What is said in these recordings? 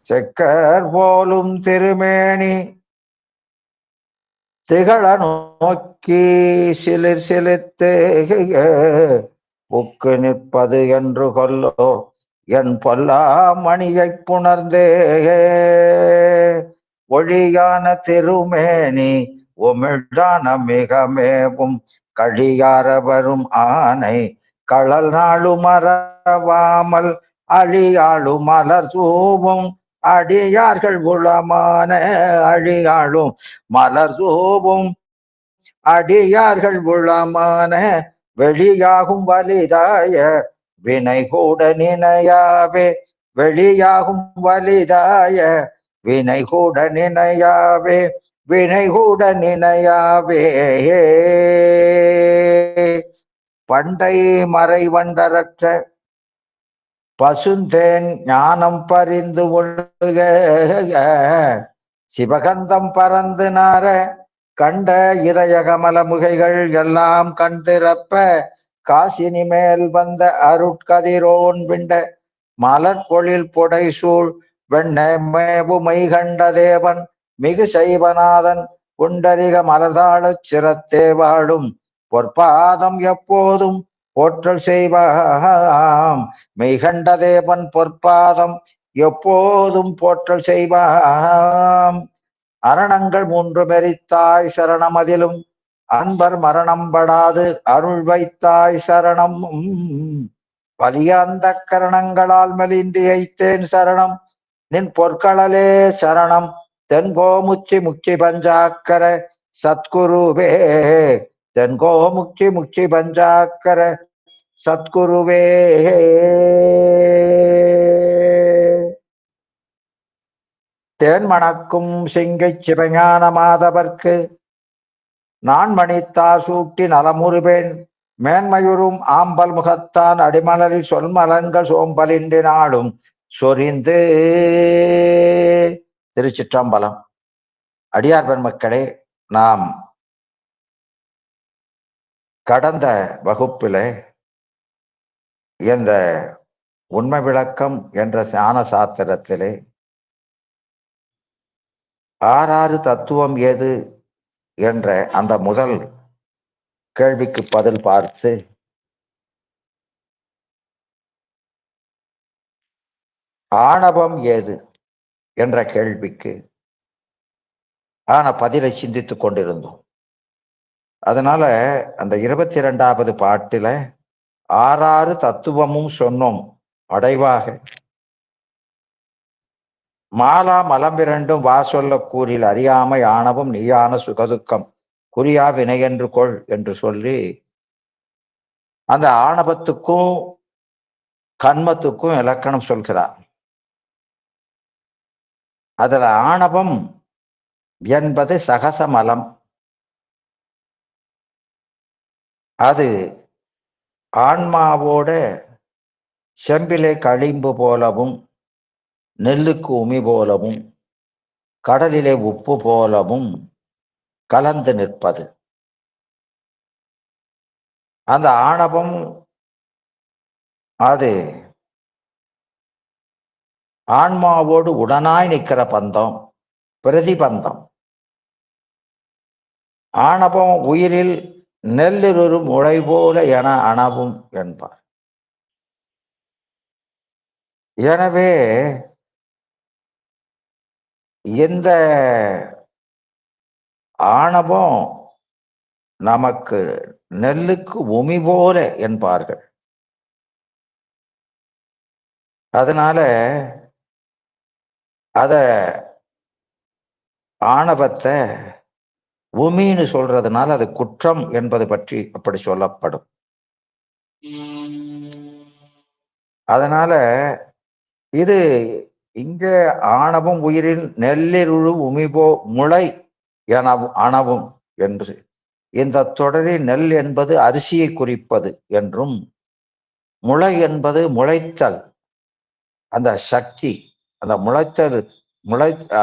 Checker போலும் திருமேனி திகழ நோக்கி சிலிர் சிலிர்த்து புக்கு நிற்பது என்று கொல்லோ என் பொல்லா மணியைப் புணர்ந்தே ஒழியான திருமேனி உமிழ்தான மிகமேவும் கழியார வரும் ஆனை களல் நாளு மறவாமல் அழியாளு மலர் தூவும் அடியார்கள் உளமான அழியாளும் மலர் தூவும் அடியார்கள் உளமான வெளியாகும் வலிதாய வினை கூட நினையாவே வெளியாகும் வலிதாய வினை கூட நினையாவே வினை கூட நினையாவே பண்டை மறை வண்டரற்ற பசுந்தேன் ஞானம் பறிந்து ஒழுக சிவகந்தம் பறந்து நார கண்ட இதய கமல முகைகள் எல்லாம் கண்திறப்ப காசினி மேல் வந்த அருட்கதிரோன் விண்ட மலர்பொழில் புடைசூழ் வெண்ணமேவுமை கண்ட தேவன் மிகு சைவநாதன் புண்டரிக மலர்தாழச் சிரத்தே வாழும் பொற்பாதம் எப்போதும் போற்றல் செய்வாம் மெய்கண்ட தேவன் பொற்பாதம் எப்போதும் போற்றல் செய்வாம் அரணங்கள் மூன்று மெரித்தாய் சரணம் அதிலும் அன்பர் மரணம் படாது அருள் வைத்தாய் சரணம் வலியாந்த கரணங்களால் மெலிந்து ஐத்தேன் சரணம் நின் பொற்களலே சரணம் தென்கோமுச்சி முக்தி பஞ்சாக்கர சத்குருவே தென்கோமுக்தி முக்தி பஞ்சாக்கர சத்குருவே தேன் மணக்கும் சிங்கை சிவஞான மாதவர்க்கு நான் மணித்தார் சூட்டி நலமுறுவேன் மேன்மையுறும் ஆம்பல் முகத்தான் அடிமலரில் சொல்மலன்கள் சோம்பலின்றி நாளும் சொரிந்து. திருச்சிற்றம்பலம். அடியார் பெருமக்களே, நாம் கடந்த வகுப்பிலே இந்த உண்மை விளக்கம் என்ற ஞான சாத்திரத்திலே ஆறாறு தத்துவம் ஏது என்ற அந்த முதல் கேள்விக்கு பதில் பார்த்து ஆணவம் ஏது என்ற கேள்விக்கு பதிலை சிந்தித்துக் கொண்டிருந்தோம். அதனால அந்த 22வது பாட்டில ஆறாறு தத்துவமும் சொன்னோம். அடைவாக மாலா மலம்பிரண்டும் வா சொல்ல கூறில் அறியாமை ஆணவம் நீயான சுகதுக்கம் குறியா வினையென்று கொள் என்று சொல்லி அந்த ஆணவத்துக்கும் கண்மத்துக்கும் இலக்கணம் சொல்கிறார். அதுல ஆணவம் என்பது சகசமலம். அது ஆன்மாவோட செம்பிலே களிம்பு போலவும் நெல்லுக்கு உமி போலவும் கடலிலே உப்பு போலவும் கலந்து நிற்பது. அந்த ஆணவம் அது ஆன்மாவோடு உடனாய் நிற்கிற பந்தம், பிரதிபந்தம். ஆணவம் உயிரில் நெல்லிரு முளை போல என அணவும் என்பார். எனவே இந்த ஆணவம் நமக்கு நெல்லுக்கு உமி போல என்பார்கள். அதனால அத ஆணவத்தை உமின்னு சொல்றதுனால அது குற்றம் என்பது பற்றி அப்படி சொல்லப்படும். அதனால இது இங்க ஆணவம் உயிரில் நெல்லிருழு உமிபோ முளை என அணவும் என்று இந்த தொடரில் நெல் என்பது அரிசியை குறிப்பது என்றும் முளை என்பது முளைத்தல், அந்த சக்தி, அந்த முளைத்தல்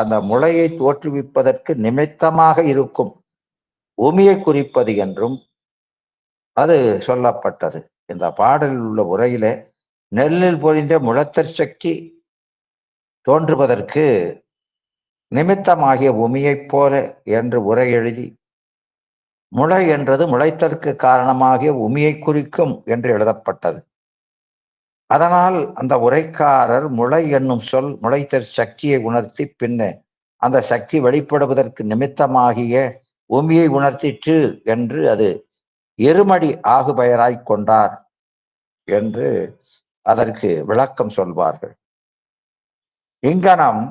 அந்த முளையை தோற்றுவிப்பதற்கு நிமித்தமாக இருக்கும் உமியை குறிப்பது என்றும் அது சொல்லப்பட்டது. இந்த பாடலில் உள்ள உரையிலே நெல்லில் பொழிந்த முளைத்தற் சக்தி தோன்றுவதற்கு நிமித்தமாகிய உமியைப் போல என்று உரை எழுதி, முளை என்றது முளைத்தற்கு காரணமாகிய உமியை குறிக்கும் என்று எழுதப்பட்டது. அதனால் அந்த உரைக்காரர் முளை என்னும் சொல் முளைத்தற் சக்தியை உணர்த்தி, பின்ன அந்த சக்தி வெளிப்படுவதற்கு நிமித்தமாகிய உமியை உணர்த்திற்று என்று அது எருமடி ஆகுபெயராய்க் கொண்டார் என்று அதற்கு விளக்கம் சொல்வார்கள். இங்கனம்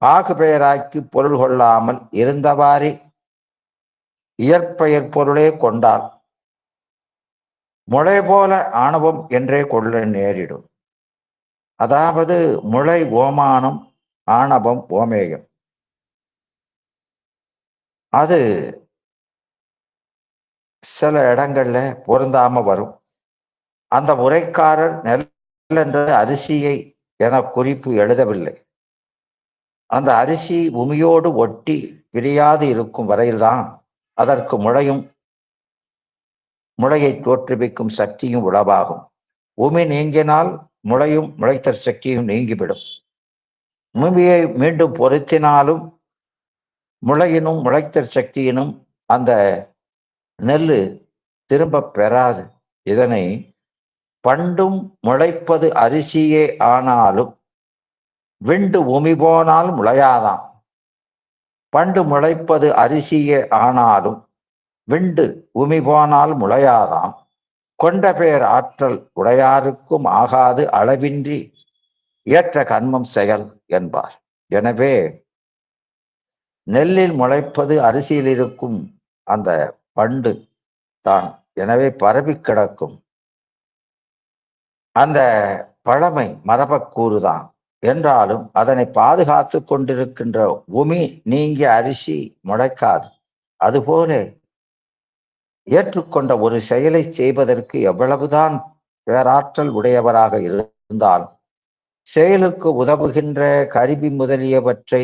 ஆகுபெயராக்கி பொருள் கொள்ளாமல் இருந்தவாறே இயற்பெயர் பொருளே கொண்டால் முளை போல ஆணவம் என்றே கொள்ள நேரிடும். அதாவது முளை ஓமானம், ஆணவம் ஓமேயம். அது சில இடங்கள்ல பொருந்தாம வரும். அந்த உரைக்காரர் நெல் என்ற அரிசியை என குறிப்பு எழுதவில்லை. அந்த அரிசி உமியோடு ஒட்டி பிரியாது இருக்கும் வரையில்தான் அதற்கு முளையை தோற்றுவிக்கும் சக்தியும் உளவாகும். உமி நீங்கினால் முளையும் முளைத்தற் சக்தியும் நீங்கிவிடும். உமியை மீண்டும் பொருத்தினாலும் முளையினும் முளைத்தற் சக்தியினும் அந்த நெல்லு திரும்ப பெறாது. இதனை பண்டும் முளைப்பது அரிசியே ஆனாலும் விண்டு உமி போனால் முளையாதாம். பண்டு முளைப்பது அரிசியே ஆனாலும் விண்டு உமி போனால் முளையாதாம். கொண்ட பேர் ஆற்றல் உடையாருக்கும் ஆகாது அளவின்றி ஏற்ற கன்மம் செயல் என்பார். எனவே நெல்லில் முளைப்பது அரிசியில் இருக்கும் அந்த பண்டு தான். எனவே பரவி கிடக்கும் அந்த பழமை மரபக்கூறுதான். என்றாலும் அதனை பாதுகாத்து கொண்டிருக்கின்ற உமி நீங்கிய அரிசி முளைக்காது. அதுபோல ஏற்றுக்கொண்ட ஒரு செயலை செய்வதற்கு எவ்வளவுதான் பேராற்றல் உடையவராக இருந்தால் செயலுக்கு உதவுகின்ற கருவி முதலியவற்றை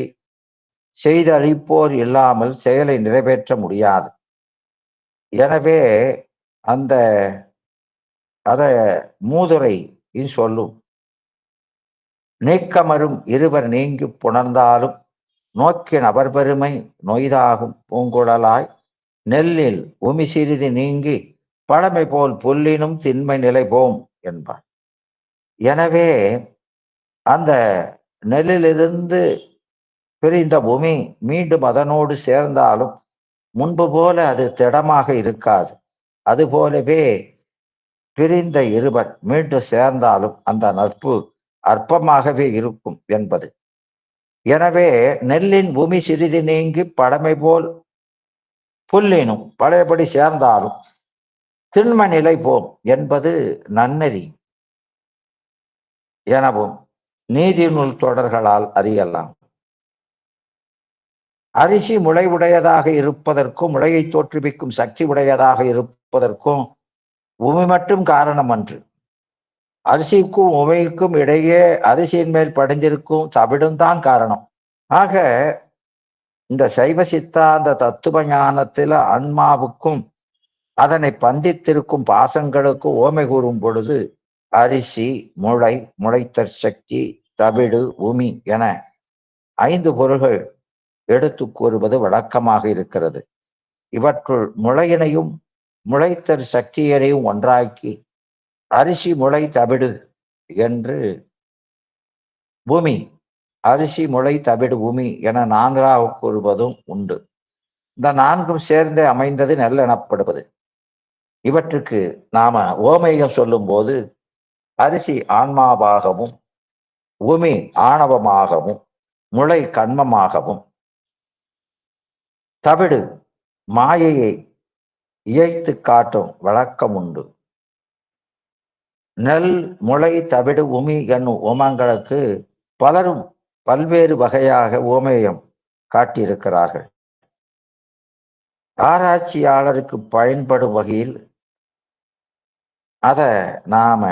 செய்தளிப்போர் இல்லாமல் செயலை நிறைவேற்ற முடியாது. எனவே அந்த அத மூதுரை சொல்லும், நீக்கமரும் இருவர் நீங்கி புணர்ந்தாலும் நோக்கின் அவர் பெருமை நொய்தாகும் பூங்குழலாய் நெல்லில் உமி சிறிது நீங்கி பழமை போல் புல்லினும் திண்மை நிலை போம் என்பார். எனவே அந்த நெல்லிலிருந்து பிரிந்த உமி மீண்டும் அதனோடு சேர்ந்தாலும் முன்பு போல அது திடமாக இருக்காது. அதுபோலவே பிரிந்த இருவர் மீண்டும் சேர்ந்தாலும் அந்த நட்பு அற்பமாகவே இருக்கும் என்பது. எனவே நெல்லின் உமி சிறிது நீங்கி பழமை போல் புல்லினும் பழையபடி சேர்ந்தாலும் திண்ம நிலை போம் என்பது நன்னெறி எனவும் நீதிநூல் தொடர்களால் அறியலாம். அரிசி முளை உடையதாக இருப்பதற்கும் முளையை தோற்றுவிக்கும் சக்தி உடையதாக இருப்பதற்கும் உமி மட்டும் காரணம் அன்று. அரிசிக்கும் உமைக்கும் இடையே அரிசியின் மேல் படிந்திருக்கும் தவிடும் தான் காரணம். ஆக இந்த சைவ சித்தாந்த தத்துவ ஞானத்தில ஆன்மாவுக்கும் அதனை பந்தித்திருக்கும் பாசங்களுக்கும் ஓமை கூறும் பொழுது அரிசி, முளை, முளைத்தற் சக்தி, தவிடு, உமி என 5 பொருள்கள் எடுத்து கூறுவது வழக்கமாக இருக்கிறது. இவற்றுள் முளையினையும் முளைத்தற் சக்தியரையும் ஒன்றாக்கி அரிசி, முளை, தவிடு என்று பூமி, அரிசி, முளை, தவிடு, உமி என 4ஆக கூறுவதும் உண்டு. இந்த 4ம் சேர்ந்தே அமைந்தது நெல் எனப்படுவது. இவற்றுக்கு நாம ஓமையம் சொல்லும் போது அரிசி ஆன்மாவாகவும், உமி ஆணவமாகவும், முளை கண்மமாகவும், தவிடு மாயையை இயைத்து காட்டும் வழக்கம் உண்டு. நெல், முளை, தவிடு, உமி என்னும் ஓமங்களுக்கு பலரும் பல்வேறு வகையாக ஓமேயம் காட்டியிருக்கிறார்கள். ஆராய்ச்சியாளருக்கு பயன்படும் வகையில் அதை நாம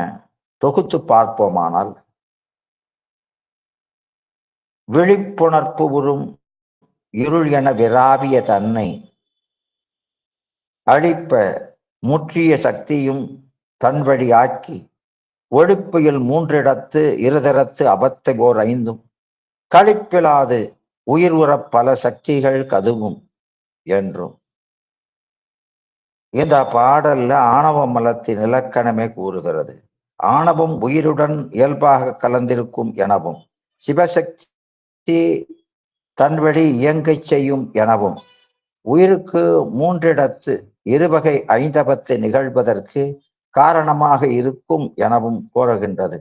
தொகுத்து பார்ப்போமானால், விழிப்புணர்ப்பு உறும் இருள் என விராவிய தன்னை அழிப்ப முற்றிய சக்தியும் தன் வழியாக்கி ஒழிப்புயில் 3 இருதரத்து அபத்தை ஓர் 5 களிப்பிலாது உயிர் உறப் பல சக்திகள் கதுவும் என்றும் இந்த பாடல்ல ஆணவ மலத்தின் இலக்கணமே கூறுகிறது. ஆணவம் உயிருடன் இயல்பாக கலந்திருக்கும் எனவும், சிவசக்தி தன்வழி இயங்கச் செய்யும் எனவும், உயிருக்கு 3 இருவகை 5 நிகழ்வதற்கு காரணமாக இருக்கும் எனவும் கூறுகின்றது.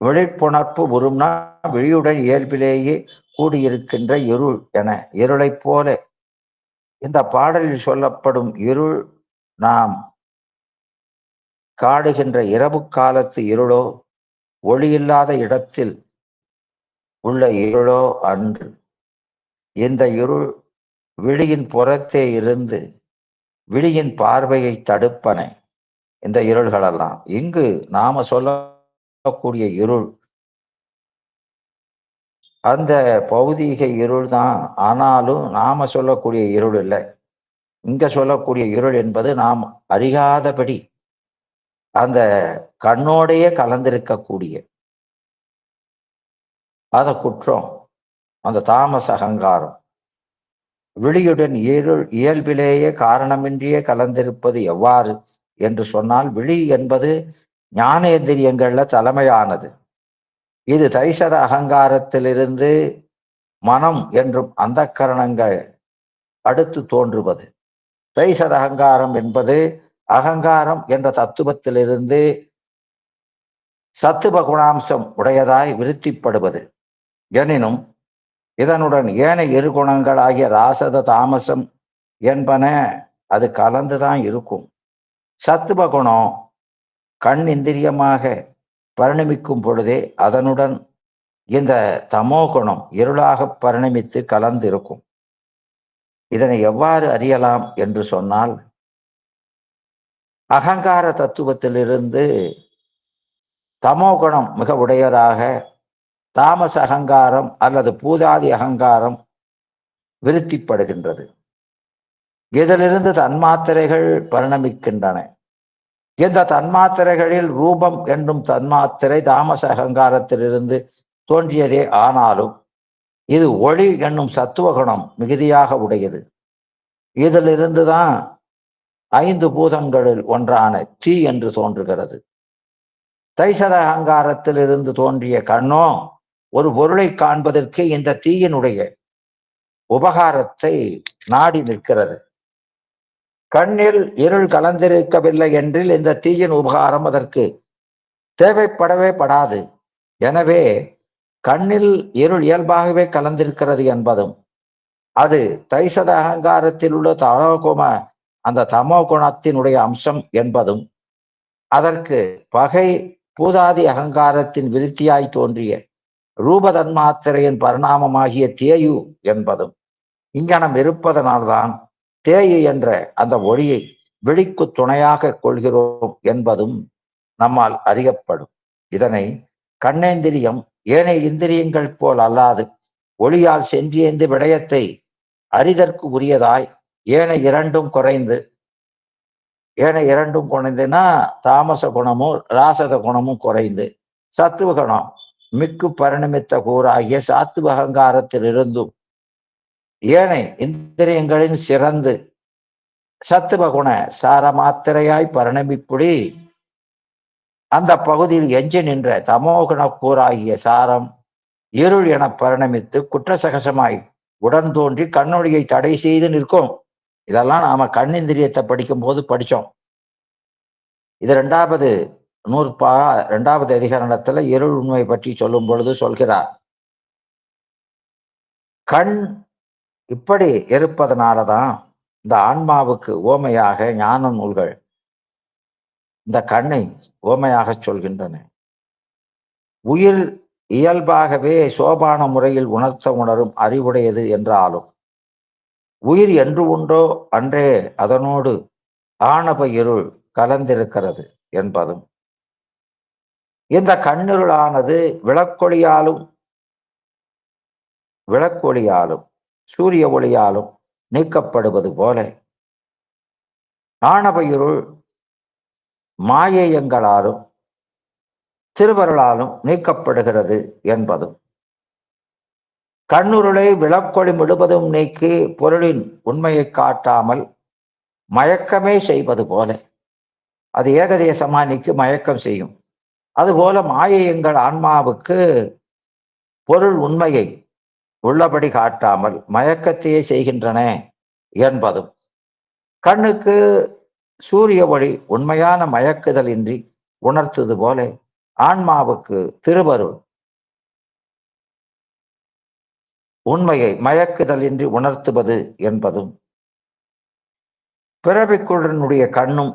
விழிப்புணர்ப்பு உறும்னா விழியுடன் இயல்பிலேயே கூடியிருக்கின்ற இருள் என, இருளைப் போல இந்த பாடலில் சொல்லப்படும் இருள் நாம் காடுகின்ற இரவு காலத்து இருளோ, ஒளியில்லாத இடத்தில் உள்ள இருளோ அன்று. இந்த இருள் விழியின் புறத்தே இருந்து விழியின் பார்வையை தடுப்பன. இந்த இருள்களெல்லாம் இங்கு நாம சொல்லக்கூடிய இருள் அந்த பௌதீக இருள் தான். ஆனாலும் நாம சொல்லக்கூடிய இருள் இல்லை. இங்க சொல்லக்கூடிய இருள் என்பது நாம் அறியாதபடி அந்த கண்ணோடையே கலந்திருக்கக்கூடிய அத குற்றம், அந்த தாமச அகங்காரம். விழியுடன் இருள் இயல்பிலேயே காரணமின்றியே கலந்திருப்பது எவ்வாறு என்று சொன்னால், விழி என்பது ஞானேந்திரியங்கள்ல தலைமையானது. இது தைசத அகங்காரத்திலிருந்து மனம் என்றும் அந்த கரணங்கள் அடுத்து தோன்றுவது. தைசத அகங்காரம் என்பது அகங்காரம் என்ற தத்துவத்திலிருந்து சத்துவ குணாம்சம் உடையதாய் விருத்திப்படுவது. எனினும் இதனுடன் ஏனைய 2 குணங்களாகிய ராசத தாமசம் என்பன அது கலந்துதான் இருக்கும். சத்துவ குணம் கண் இந்திரியமாக பரிணமிக்கும் பொழுதே அதனுடன் இந்த தமோ குணம் இருளாக பரிணமித்து கலந்து இருக்கும். இதனை எவ்வாறு அறியலாம் என்று சொன்னால், அகங்கார தத்துவத்திலிருந்து தமோ குணம் மிக உடையதாக தாமச அகங்காரம் அல்லது பூதாதி அகங்காரம் விருத்திப்படுகின்றது. இதிலிருந்து தன்மாத்திரைகள் பரிணமிக்கின்றன. இந்த தன்மாத்திரைகளில் ரூபம் என்னும் தன்மாத்திரை தாமச அகங்காரத்திலிருந்து தோன்றியதே. ஆனாலும் இது ஒளி என்னும் சத்துவ குணம் மிகுதியாக உடையது. இதிலிருந்துதான் 5 பூதங்களில் ஒன்றான தீ என்று தோன்றுகிறது. தைசத அகங்காரத்திலிருந்து தோன்றிய கண்ணோ ஒரு பொருளை காண்பதற்கு இந்த தீயினுடைய உபகாரத்தை நாடி நிற்கிறது. கண்ணில் இருள் கலந்திருக்கவில்லை என்றில் இந்த தீயின் உபகாரம் அதற்கு தேவைப்படவே படாது. எனவே கண்ணில் இருள் இயல்பாகவே கலந்திருக்கிறது என்பதும், அது தைசத அகங்காரத்தில் உள்ள அந்த தமோ குணத்தினுடைய அம்சம் என்பதும், அதற்கு பகை பூதாதி அகங்காரத்தின் விருத்தியாய் தோன்றிய ரூபதன்மாத்திரையின் பரிணாமமாகிய தேயு என்பதும் இங்கனம் இருப்பதனால்தான் தேயு என்ற அந்த ஒளியை விழிக்கு துணையாக கொள்கிறோம் என்பதும் நம்மால் அறியப்படும். இதனை கண்ணேந்திரியம் ஏனைய இந்திரியங்கள் போல் அல்லாது ஒளியால் சென்றியந்து விடயத்தை அறிதற்கு உரியதாய் ஏனைய இரண்டும் குறைந்துனா தாமச குணமும் ராசத குணமும் குறைந்து சத்துவ குணம் மிக்கு பரிணமித்த கூறாகிய சாத்துவ அகங்காரத்திலிருந்தும் ஏனை இந்திரியங்களின் சிறந்து சத்துவ குண சாரமாத்திரையாய் பரிணமிப்புடி அந்த பகுதியில் எஞ்சி நின்ற தமோகுண கூறாகிய சாரம் இருள் என பரிணமித்து குற்றசகசமாய் உடன் தோன்றி கண்ணொளியை தடை செய்து நிற்கும். இதெல்லாம் நாம கண்ணிந்திரியத்தை படிக்கும் போது படிச்சோம். இது 2வது அதிகரணத்துல இருள் உண்மை பற்றி சொல்லும் பொழுது சொல்கிறார். கண் இப்படி இருப்பதனாலதான் இந்த ஆன்மாவுக்கு ஓமையாக ஞான நூல்கள் இந்த கண்ணை ஓமையாக சொல்கின்றன. உயிர் இயல்பாகவே சோபான முறையில் உணரும் அறிவுடையது என்றாலும், உயிர் என்று உண்டோ அன்றே அதனோடு ஆணவ இருள் கலந்திருக்கிறது என்பதும், இந்த கண்ணிருளானது விளக்கொளியாலும் சூரிய ஒளியாலும் நீக்கப்படுவது போல ஆணவ இருள் மாயையங்களாலும் திருவருளாலும் நீக்கப்படுகிறது என்பதும், கண்ணுருளை விளக்கொளி முழுவதும் நீக்கி பொருளின் உண்மையை காட்டாமல் மயக்கமே செய்வது போல, அது ஏகதேசமா நீக்கி மயக்கம் செய்யும். அதுபோல மாயை எங்கள் ஆன்மாவுக்கு பொருள் உண்மையை உள்ளபடி காட்டாமல் மயக்கத்தையே செய்கின்றன என்பதும், கண்ணுக்கு சூரிய ஒளி உண்மையான மயக்குதல் இன்றி உணர்த்துவது போல ஆன்மாவுக்கு திருவருள் உண்மையை மயக்குதல் இன்றி உணர்த்துவது என்பதும், பிறவிக்குடனுடைய கண்ணும்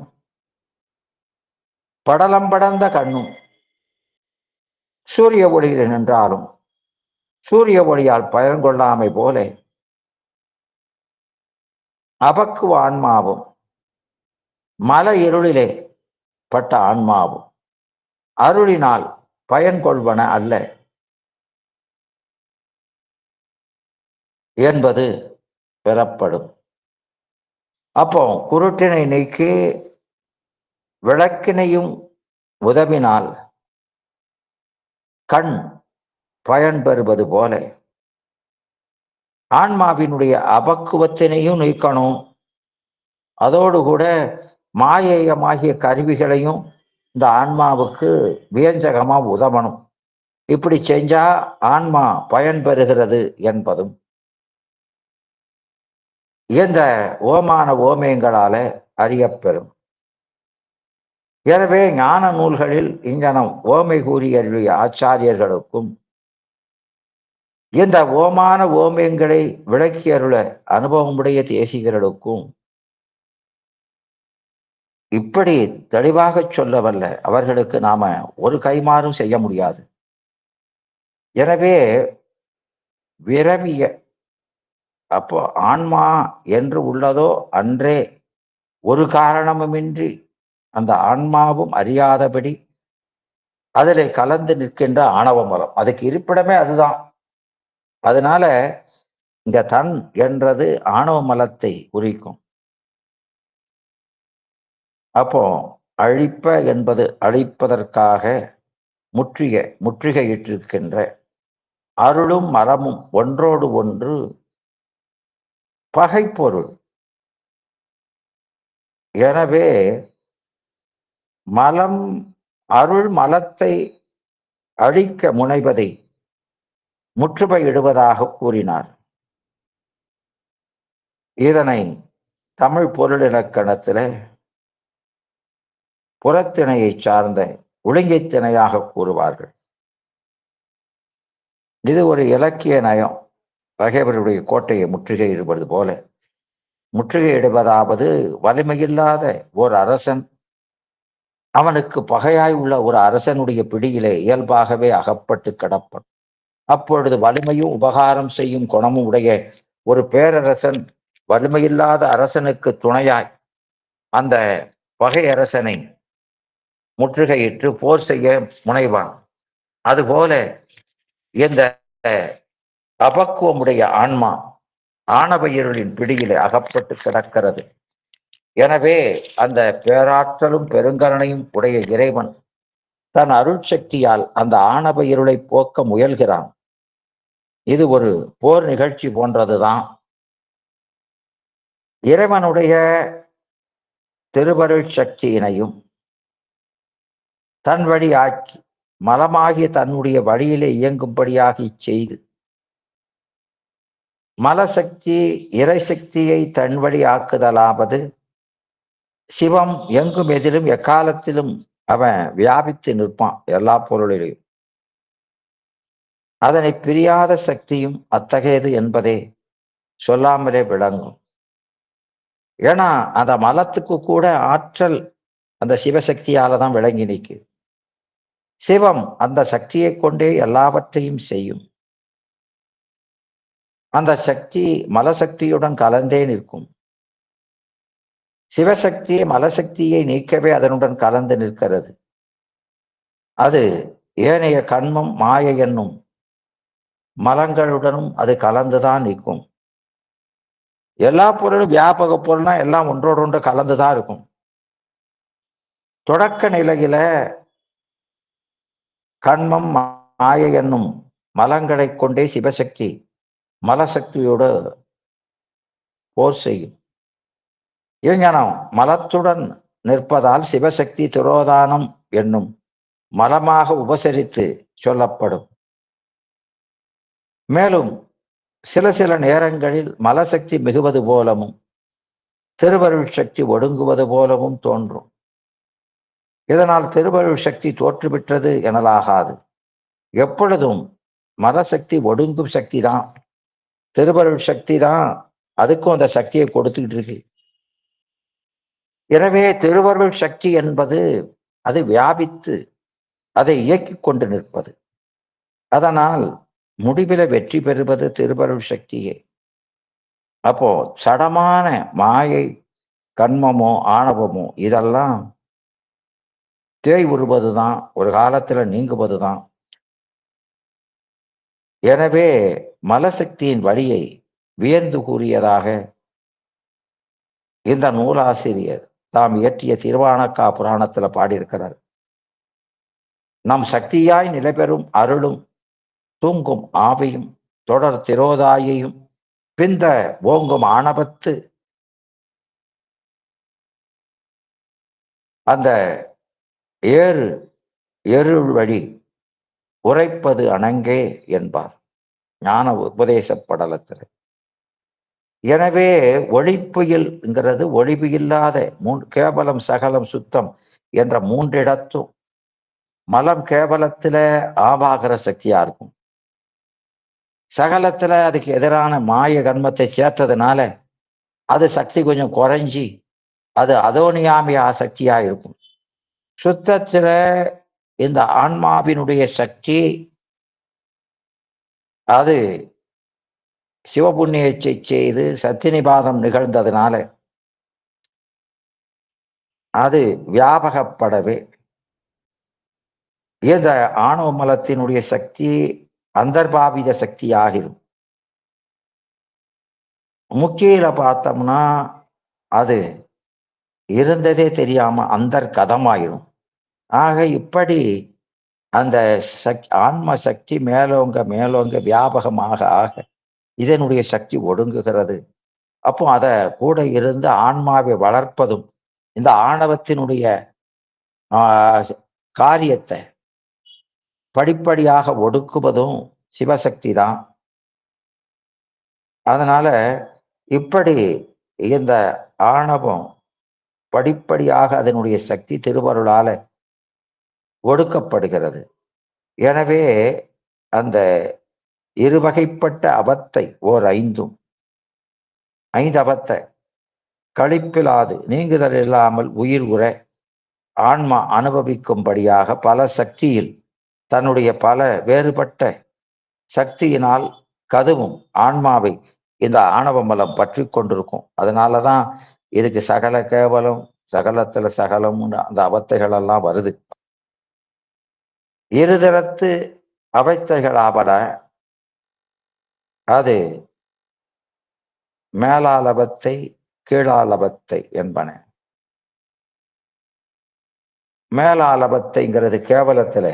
படலம்படர்ந்த கண்ணும் சூரிய ஒளியில் நின்றாலும் சூரிய ஒளியால் பயன் கொள்ளாமை போல அபக்குவ ஆன்மாவும் மல இருளிலே பட்ட ஆன்மாவும் அருளினால் பயன் கொள்வன அல்ல என்பது பெறப்படும். அப்போ குருட்டினை நீக்கி விளக்கினையும் உதவினால் கண் பயன் பெறுவது போல ஆன்மாவினுடைய அபக்குவத்தினையும் நீக்கணும். அதோடு கூட மாயேயமாகிய கருவிகளையும் இந்த ஆன்மாவுக்கு வியஞ்சகமா உதவணும். இப்படி செஞ்சா ஆன்மா பயன் பெறுகிறது என்பதும் இந்த ஓமான ஓமயங்களால அறியப்பெறும். எனவே ஞான நூல்களில் இங்கனம் ஓமை கூறி அருளிய ஆச்சாரியர்களுக்கும் இந்த ஓமான ஓமயங்களை விளக்கி அருள அனுபவமுடைய தேசிகர்களுக்கும் இப்படி தெளிவாக சொல்லவல்ல அவர்களுக்கு நாம ஒரு கைமாறும் செய்ய முடியாது. எனவே விரவிய அப்போ ஆன்மா என்று உள்ளதோ அன்றே ஒரு காரணமுமின்றி அந்த ஆன்மாவும் அறியாதபடி அதில் கலந்து நிற்கின்ற ஆணவ மலம், அதுக்கு இருப்பிடமே அதுதான். அதனால இங்க தன் என்றது ஆணவ மலத்தை குறிக்கும். அப்போ அழிப்ப என்பது அழிப்பதற்காக முற்றுகையிட்டிருக்கின்ற அருளும் மரமும் ஒன்றோடு ஒன்று பகைப்பொருள். எனவே மலம் அருள் மலத்தை அழிக்க முனைவதை முற்றுகையிடுவதாக கூறினார். இதனை தமிழ் பொருள் இலக்கணத்தில புறத்திணையை சார்ந்த ஒழுங்கைத் திணையாக கூறுவார்கள். இது ஒரு இலக்கிய நயம். பகைவருடைய கோட்டையை முற்றுகையிடுவது போல முற்றுகையிடுவதாவது வலிமையில்லாத ஒரு அரசன் அவனுக்கு பகையாய் உள்ள ஒரு அரசனுடைய பிடியிலே இயல்பாகவே அகப்பட்டு கிடப்பன். அப்பொழுது வலிமையும் உபகாரம் செய்யும் குணமும் உடைய ஒரு பேரரசன் வலிமையில்லாத அரசனுக்கு துணையாய் அந்த பகை அரசனை முற்றுகையிட்டு போர் செய்ய முனைவான். அதுபோல இந்த அபக்குவமுடைய ஆன்மா ஆணவ இருளின் பிடியிலே அகப்பட்டு கிடக்கிறது. எனவே அந்த பேராற்றலும் பெருங்கரணையும் உடைய இறைவன் தன் அருட்சக்தியால் அந்த ஆணவ இருளை போக்க முயல்கிறான். இது ஒரு போர் நிகழ்ச்சி போன்றதுதான். இறைவனுடைய திருவருள் சக்தியினையும் தன் வழி ஆக்கி மலமாகிய தன்னுடைய வழியிலே இயங்கும்படியாகி செய்து மலசக்தி இறைசக்தியை தன் வழி ஆக்குதலாவது சிவம் எங்கும் எதிலும் எக்காலத்திலும் அவன் வியாபித்து நிற்பான் எல்லா பொருளிலையும். அதனை பிரியாத சக்தியும் அத்தகையது என்பதே சொல்லாமலே விளங்கும். ஏன்னா அந்த மலத்துக்கு கூட ஆற்றல் அந்த சிவசக்தியால தான் விளங்கி நிற்குது. சிவம் அந்த சக்தியை கொண்டே எல்லாவற்றையும் செய்யும். அந்த சக்தி மலசக்தியுடன் கலந்தே நிற்கும். சிவசக்தியை மலசக்தியை நீக்கவே அதனுடன் கலந்து நிற்கிறது. அது ஏனைய கண்மம் மாயை என்னும் மலங்களுடனும் அது கலந்துதான் நிற்கும். எல்லா பொருளும் வியாபக பொருள்னா எல்லாம் ஒன்றோடு ஒன்று கலந்துதான் இருக்கும். தொடக்க நிலையில கண்மம் மாயை என்னும் மலங்களை கொண்டே சிவசக்தி மலசக்தியோடு போர் செய்யும். இங்ஙனம் மலத்துடன் நிற்பதால் சிவசக்தி திரோதானம் என்னும் மலமாக உபசரித்து சொல்லப்படும். மேலும் சில சில நேரங்களில் மலசக்தி மிகுவது போலவும் திருவருள் சக்தி ஒடுங்குவது போலவும் தோன்றும். இதனால் திருவருள் சக்தி தோற்றுவிட்டது எனலாகாது. எப்பொழுதும் மலசக்தி ஒடுங்கும் சக்தி தான், திருவருள் சக்தி தான் அதுக்கும் அந்த சக்தியை கொடுத்துக்கிட்டு இருக்கு. எனவே திருவருள் சக்தி என்பது அது வியாபித்து அதை இயக்கிக் கொண்டு நிற்பது. அதனால் முடிவில வெற்றி பெறுவது திருவருள் சக்தியே. அப்போ சடமான மாயை, கண்மமோ ஆணவமோ இதெல்லாம் தேய் உருவதுதான், ஒரு காலத்துல நீங்குவதுதான். எனவே மலசக்தியின் வழியை வியந்து கூறியதாக இந்த நூலாசிரியர் தாம் இயற்றிய திருவானக்கா புராணத்துல பாடியிருக்கிறார். நம் சக்தியாய் நிலைபெறும் அருளும் தூங்கும் ஆவியும் தொடர் திரோதாயையும் பிந்த ஓங்கும் ஆணவத்து அந்த ஏறு வழி உரைப்பது அணங்கே என்பார் ஞான உபதேச படலத்தில். எனவே ஒழிப்புயில்ங்கிறது ஒழிவு இல்லாத கேவலம் சகலம் சுத்தம் என்ற மூன்றிடத்தும் மலம் கேவலத்துல ஆவாகர சக்தியா இருக்கும். சகலத்துல அதுக்கு எதிரான மாய கன்மத்தை சேர்த்ததுனால அது சக்தி கொஞ்சம் குறைஞ்சி அது அதோனியாமியா சக்தியா இருக்கும். சுத்தத்துல இந்த ஆன்மாவினுடைய சக்தி அது சிவபுண்ணியத்தை செய்து சத்தினிபாதம் நிகழ்ந்ததுனால அது வியாபகப்படவே இந்த ஆணவ மலத்தினுடைய சக்தி அந்தர்பாவித சக்தி ஆகிடும். முக்கியில பார்த்தோம்னா அது இருந்ததே தெரியாம அந்தர்கதமாயிடும். ஆக இப்படி அந்த ஆன்ம சக்தி மேலோங்க மேலோங்க வியாபகமாக ஆக இதனுடைய சக்தி ஒடுங்குகிறது. அப்போ அதை கூட இருந்து ஆன்மாவை வளர்ப்பதும் இந்த ஆணவத்தினுடைய காரியத்தை படிப்படியாக ஒடுக்குவதும் சிவசக்தி தான். அதனால இப்படி இந்த ஆணவம் படிப்படியாக அதனுடைய சக்தி திருவருளால ஒடுக்கப்படுகிறது. எனவே அந்த இருவகைப்பட்ட அவத்தை ஐந்து அவத்தை கழிப்பிலாது நீங்குதல் இல்லாமல் உயிர் உற ஆன்மா அனுபவிக்கும்படியாக பல சக்தியில் தன்னுடைய பல வேறுபட்ட சக்தியினால் கதுவும் ஆன்மாவை இந்த ஆணவ மலம் பற்றி கொண்டிருக்கும். அதனாலதான் இதுக்கு சகல கேவலம் சகலத்துல சகலம் அந்த அவத்தைகள் எல்லாம் வருது. இருதரத்து அவத்தைகளாவன அது மேலாலபத்தை கீழாலபத்தை என்பன. மேலாலபத்தைங்கிறது கேவலத்துல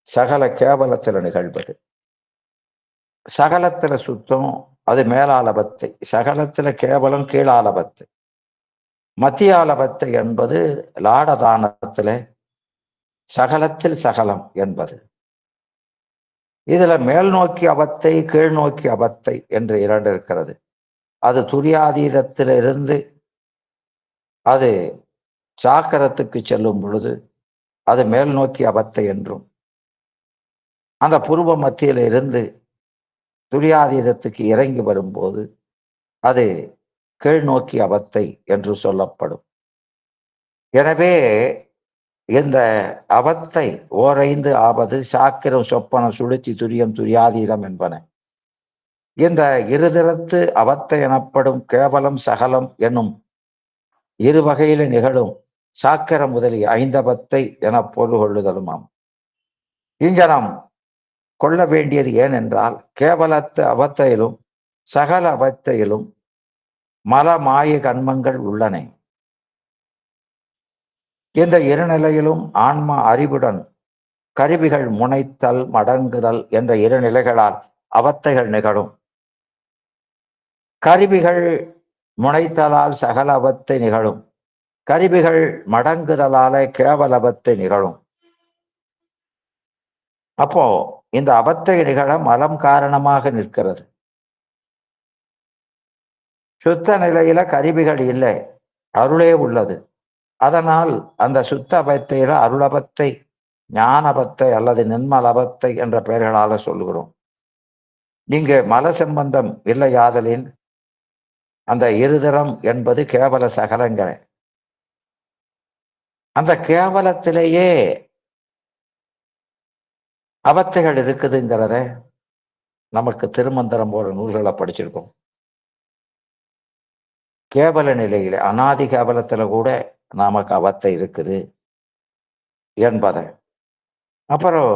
சகல கேவலத்துல நிகழ்வது. சகலத்துல சுத்தம் அது மேலாலபத்தை, சகலத்துல கேவலம் கீழாலபத்தை. மத்தியாலபத்தை என்பது லாடதானத்துல சகலத்தில் சகலம் என்பது. இதுல மேல் நோக்கி அவத்தை கீழ் நோக்கி அவத்தை என்று இரண்டு இருக்கிறது. அது துரியாதீதத்திலிருந்து அது சாக்கரத்துக்கு செல்லும் பொழுது அது மேல் நோக்கி அவத்தை என்றும், அந்த புருவ மத்தியில இருந்து துரியாதீதத்துக்கு இறங்கி வரும்போது அது கீழ் நோக்கி அவத்தை என்று சொல்லப்படும். எனவே இந்த அவத்தை ஓரைந்து ஆவது சாக்கிரம் சொப்பனம் சுளுத்தி துரியம் துரியாதீதம் என்பன. இந்த இருதரத்து அவத்தை எனப்படும் கேவலம் சகலம் என்னும் இரு வகையில நிகழும் சாக்கரம் முதலிய ஐந்தவத்தை என பொருள் கொள்ளுதலுமாம். இங்க நாம் கொள்ள வேண்டியது ஏனென்றால் கேவலத்து அவத்தையிலும் சகல அவத்தையிலும் மல மாய கண்மங்கள் உள்ளன. இந்த இரு நிலையிலும் ஆன்மா அறிவுடன் கருவிகள் முனைத்தல் மடங்குதல் என்ற இரு நிலைகளால் அவத்தைகள் நிகழும். கருவிகள் முனைத்தலால் சகல அவத்தை நிகழும். கருவிகள் மடங்குதலால கேவல அவத்தை நிகழும். அப்போ இந்த அவத்தை நிகழ மலம் காரணமாக நிற்கிறது. சுத்த நிலையில கருவிகள் இல்லை, அருளே உள்ளது. அதனால் அந்த சுத்த அவத்தையில அருளபத்தை, ஞானபத்தை அல்லது நின்மலபத்தை என்ற பெயர்களால சொல்லுகிறோம். இங்கு மல சம்பந்தம் இல்லையாதலின் அந்த இருதரம் என்பது கேவல சகலங்கள். அந்த கேவலத்திலேயே அவத்தைகள் இருக்குதுங்கிறத நமக்கு திருமந்திரம் போன்ற நூல்களை படிச்சிருக்கோம். கேவல நிலையில அனாதி கேவலத்துல கூட நமக்கு அவத்தை இருக்குது என்பதை. அப்புறம்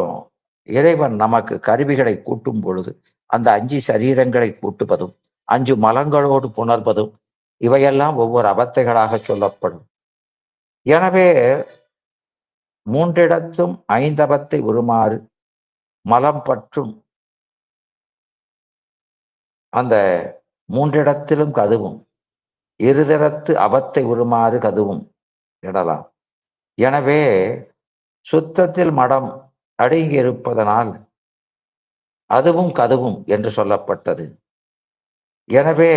இறைவன் நமக்கு கருவிகளை கூட்டும் பொழுது அந்த 5 சரீரங்களை கூட்டுவதும் 5 மலங்களோடு புணர்வதும் இவையெல்லாம் ஒவ்வொரு அவத்தைகளாக சொல்லப்படும். எனவே 3 இடத்தும் 5 அவத்தை உருமாறு மலம் பற்றும் அந்த 3 இடத்திலும் கதுவும் இருதரத்து அவத்தை உருமாறு கதுவும் இடலாம். எனவே சுத்தத்தில் மடம் அடங்கி இருப்பதனால் அதுவும் கதுவும் என்று சொல்லப்பட்டது. எனவே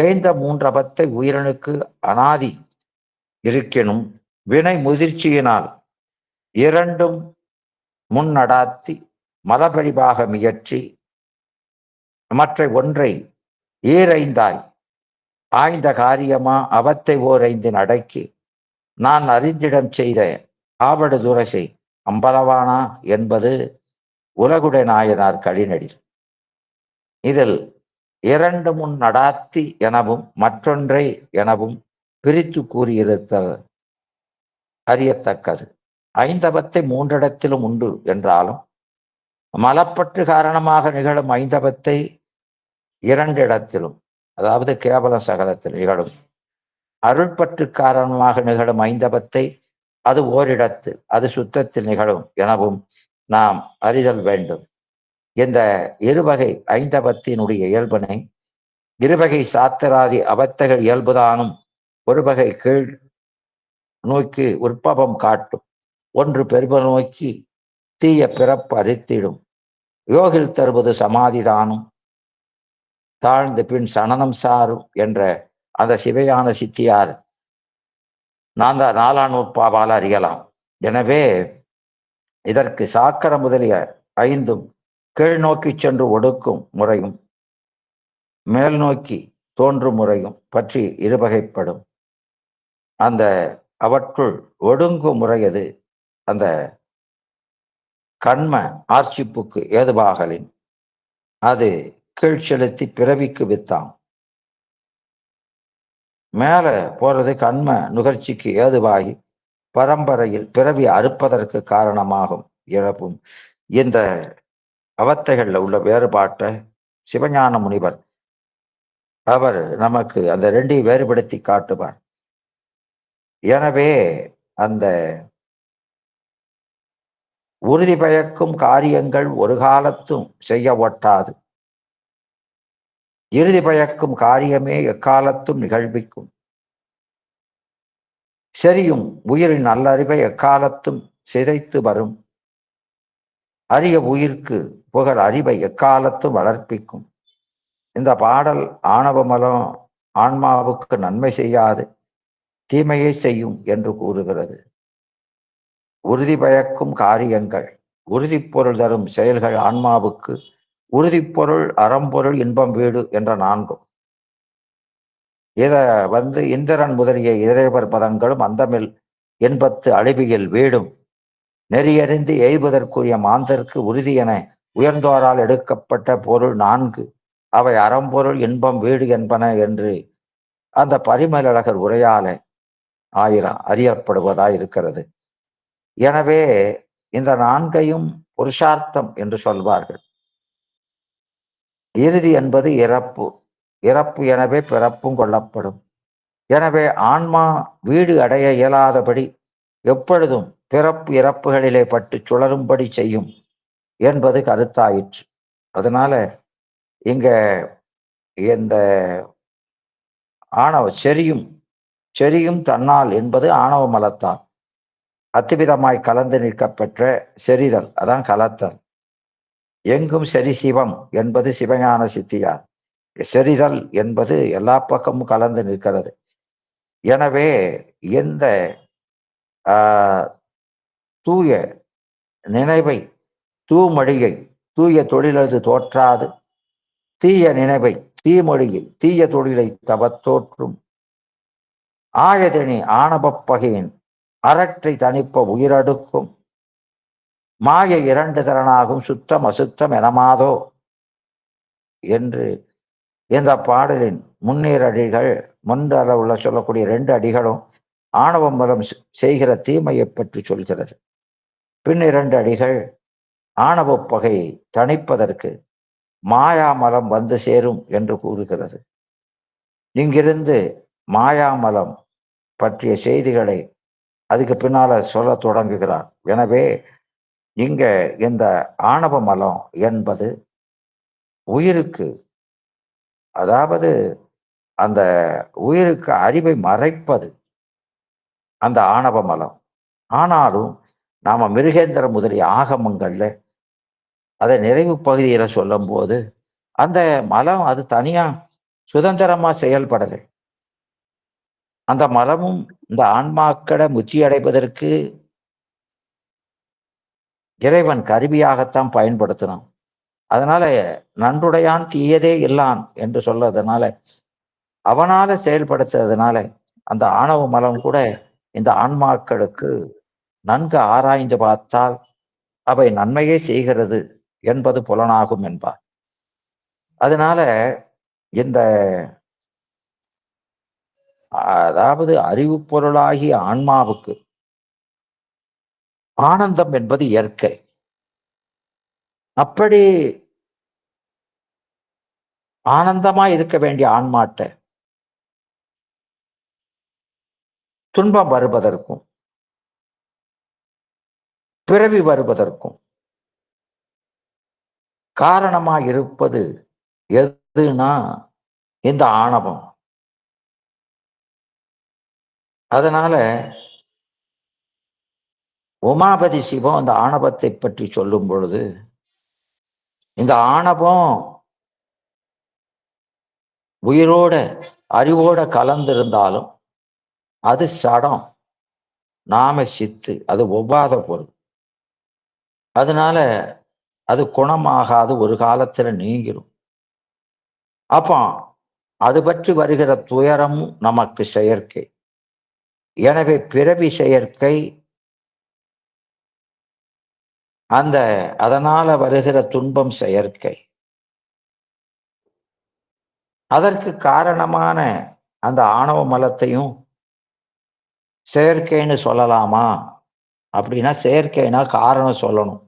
ஏய்ந்த 3 அவத்தை உயிரனுக்கு அனாதி இருக்கினும் வினை முதிர்ச்சியினால் இரண்டும் முன்னடாத்தி மலபரிபாக முயற்சி மற்ற ஒன்றை ஈரைந்தாய் ஆய்ந்த காரியமா அவத்தை ஓர் 5 அடக்கி நான் அறிந்திடம் செய்த ஆவடு துரசை அம்பலவானா என்பது உலகுடை நாயனார் கழிநடி. இதில் 2 முன் நடாத்தி எனவும் மற்றொன்றை எனவும் பிரித்து கூறியிருத்தல் அறியத்தக்கது. 5 அவத்தை 3 இடத்திலும் உண்டு என்றாலும் மலப்பற்று காரணமாக நிகழும் 5 அவத்தை 2 இடத்திலும், அதாவது கேவல சகலத்தில் நிகழும். அருள்பற்று காரணமாக நிகழும் 5 அவத்தை அது ஓரிடத்து, அது சுத்தத்தில் நிகழும் எனவும் நாம் அறிதல் வேண்டும். இந்த இருவகை 5 அவத்தினுடைய இயல்பினை இருவகை சாத்திராதி அவத்தைகள் இயல்புதானும் ஒரு வகை கீழ் நோக்கி உற்பவம் காட்டும், ஒன்று பெரும நோக்கி தீய பிறப்பு அரித்திடும். யோகில் தருவது சமாதிதானும் தாழ்ந்து பின் சனனம் சாரும் என்ற அந்த சிவையான சித்தியார் 4ஆம் நூற்பாவால் அறியலாம். எனவே இதற்கு சாக்கர முதலிய 5ம் கீழ் நோக்கி சென்று ஒடுக்கும் முறையும் மேல் நோக்கி தோன்றும் முறையும் பற்றி இருவகைப்படும். அந்த அவற்றுள் ஒடுங்கும் முறையது அந்த கண்ம ஆர்ச்சிப்புக்கு ஏதுவாகலின் அது கீழ் செலுத்தி பிறவிக்கு வித்தாம். மேல போறது கண்ம நுகர்ச்சிக்கு ஏதுவாகி பரம்பரையில் பிறவி அறுப்பதற்கு காரணமாகும் இழப்பும். இந்த அவத்தைகள்ல உள்ள வேறுபாட்டை சிவஞான முனிவர் அவர் நமக்கு அந்த 2ஐயும் வேறுபடுத்தி காட்டுவார். எனவே அந்த உறுதி பயக்கும் காரியங்கள் ஒரு காலத்தும் செய்ய ஒட்டாது, இறுதி பயக்கும் காரியமே எக்காலத்தும் நிகழ்விக்கும். சரியும் உயிரின் நல்லறிவை எக்காலத்தும் சிதைத்து வரும். அரிய உயிர்க்கு புகழ் அறிவை எக்காலத்தும் வளர்ப்பிக்கும். இந்த பாடல் ஆணவமலம் ஆன்மாவுக்கு நன்மை செய்யாது தீமையை செய்யும் என்று கூறுகிறது. உறுதி பயக்கும் காரியங்கள், உறுதிப்பொருள் தரும் செயல்கள் ஆன்மாவுக்கு உறுதிப்பொருள் அறம்பொருள் இன்பம் வீடு என்ற 4ம். இத இந்திரன் முதலிய இறைவர் பதங்களும் அந்தமில் என்பத்து அழிவியல் வீடும் நெறியறிந்து எய்வதற்குரிய மாந்தருக்கு உறுதி என உயர்ந்தோரால் எடுக்கப்பட்ட பொருள் 4 அவை அறம்பொருள் இன்பம் வீடு என்பன என்று அந்த பரிமலழகர் உரையால 1000 அறியப்படுவதாய் இருக்கிறது. எனவே இந்த 4ஐயும் புருஷார்த்தம் என்று சொல்வார்கள். இறுதி என்பது இறப்பு, இறப்பு எனவே பிறப்பும் கொள்ளப்படும். எனவே ஆன்மா வீடு அடைய இயலாதபடி எப்பொழுதும் பிறப்பு இறப்புகளிலே பட்டு சுழரும்படி செய்யும் என்பது கருத்தாயிற்று. அதனால இங்க இந்த ஆணவ செரியும் தன்னால் என்பது ஆணவ மலத்தால் அத்துவிதமாய் கலந்து நிற்கப்பெற்ற செறிதல், அதான் கலத்தல். எங்கும் செரி சிவம் என்பது சிவஞான சித்தியார். செறிதல் என்பது எல்லா பக்கமும் கலந்து நிற்கிறது. எனவே எந்த தூய நினைவை, தூமொழியை, தூய தொழிலது தோற்றாது, தீய நினைவை, தீமொழியை, தீய தொழிலை தவத்தோற்றும் ஆயதனி ஆணவப்பகையின் அறற்றை தணிப்ப உயிரடுக்கும் மாய இரண்டு திறனாகும் சுத்தம் அசுத்தம் எனமாதோ என்று இந்த பாடலின் முன்னீரடிகள் முன்றளவுள்ள சொல்லக்கூடிய 2 அடிகளும் ஆணவம் மூலம் செய்கிற தீமையை பற்றி சொல்கிறது. பின் 2 அடிகள் ஆணவ பகையை தணிப்பதற்கு மாயாமலம் வந்து சேரும் என்று கூறுகிறது. இங்கிருந்து மாயாமலம் பற்றிய செய்திகளை அதுக்கு பின்னால சொல்ல தொடங்குகிறார். எனவே இங்க இந்த ஆணவ மலம் என்பது உயிருக்கு, அதாவது அந்த உயிருக்கு அறிவை மறைப்பது அந்த ஆணவ மலம். ஆனாலும் நாம மிருகேந்திர முதலிய ஆகமங்கள்ல அதை நிறைவு பகுதியில சொல்லும் போது அந்த மலம் அது தனியா சுதந்திரமா செயல்படலை. அந்த மலமும் இந்த ஆன்மாக்களை முற்றி அடைவதற்கு இறைவன் கருவியாகத்தான் பயன்படுத்தினான். அதனால நன்றுடையான் தீயதே இல்லான் என்று சொல்லதுனால அவனால செயல்படுத்துறதுனால அந்த ஆணவ மலம் கூட இந்த ஆன்மாக்களுக்கு நன்கு ஆராய்ந்து பார்த்தால் அவை நன்மையே செய்கிறது என்பது புலனாகும் என்பார். அதனால இந்த அதாவது அறிவு பொருளாகிய ஆன்மாவுக்கு ஆனந்தம் என்பது இயற்கை. அப்படி ஆனந்தமா இருக்க வேண்டிய ஆன்மாட்ட துன்பம் வருவதற்கும் பிறவி வருவதற்கும் காரணமா இருப்பது எதுனா இந்த ஆணவம். அதனால உமாபதி சிவம் அந்த ஆணவத்தை பற்றி சொல்லும் பொழுது இந்த ஆணவம் உயிரோட அறிவோட கலந்திருந்தாலும் அது சடம், நாம சித்து, அது ஒவ்வாத பொருள். அதனால அது குணமாகாது, ஒரு காலத்துல நீங்கிரும். அப்போ அது பற்றி வருகிற துயரமும் நமக்கு செயற்கை. எனவே பிறவி செயற்கை, அதனால வருகிற துன்பம் செயற்கை. அதற்கு காரணமான அந்த ஆணவ மலத்தையும் செயற்கைன்னு சொல்லலாமா அப்படின்னா, செயற்கைனா காரணம் சொல்லணும்.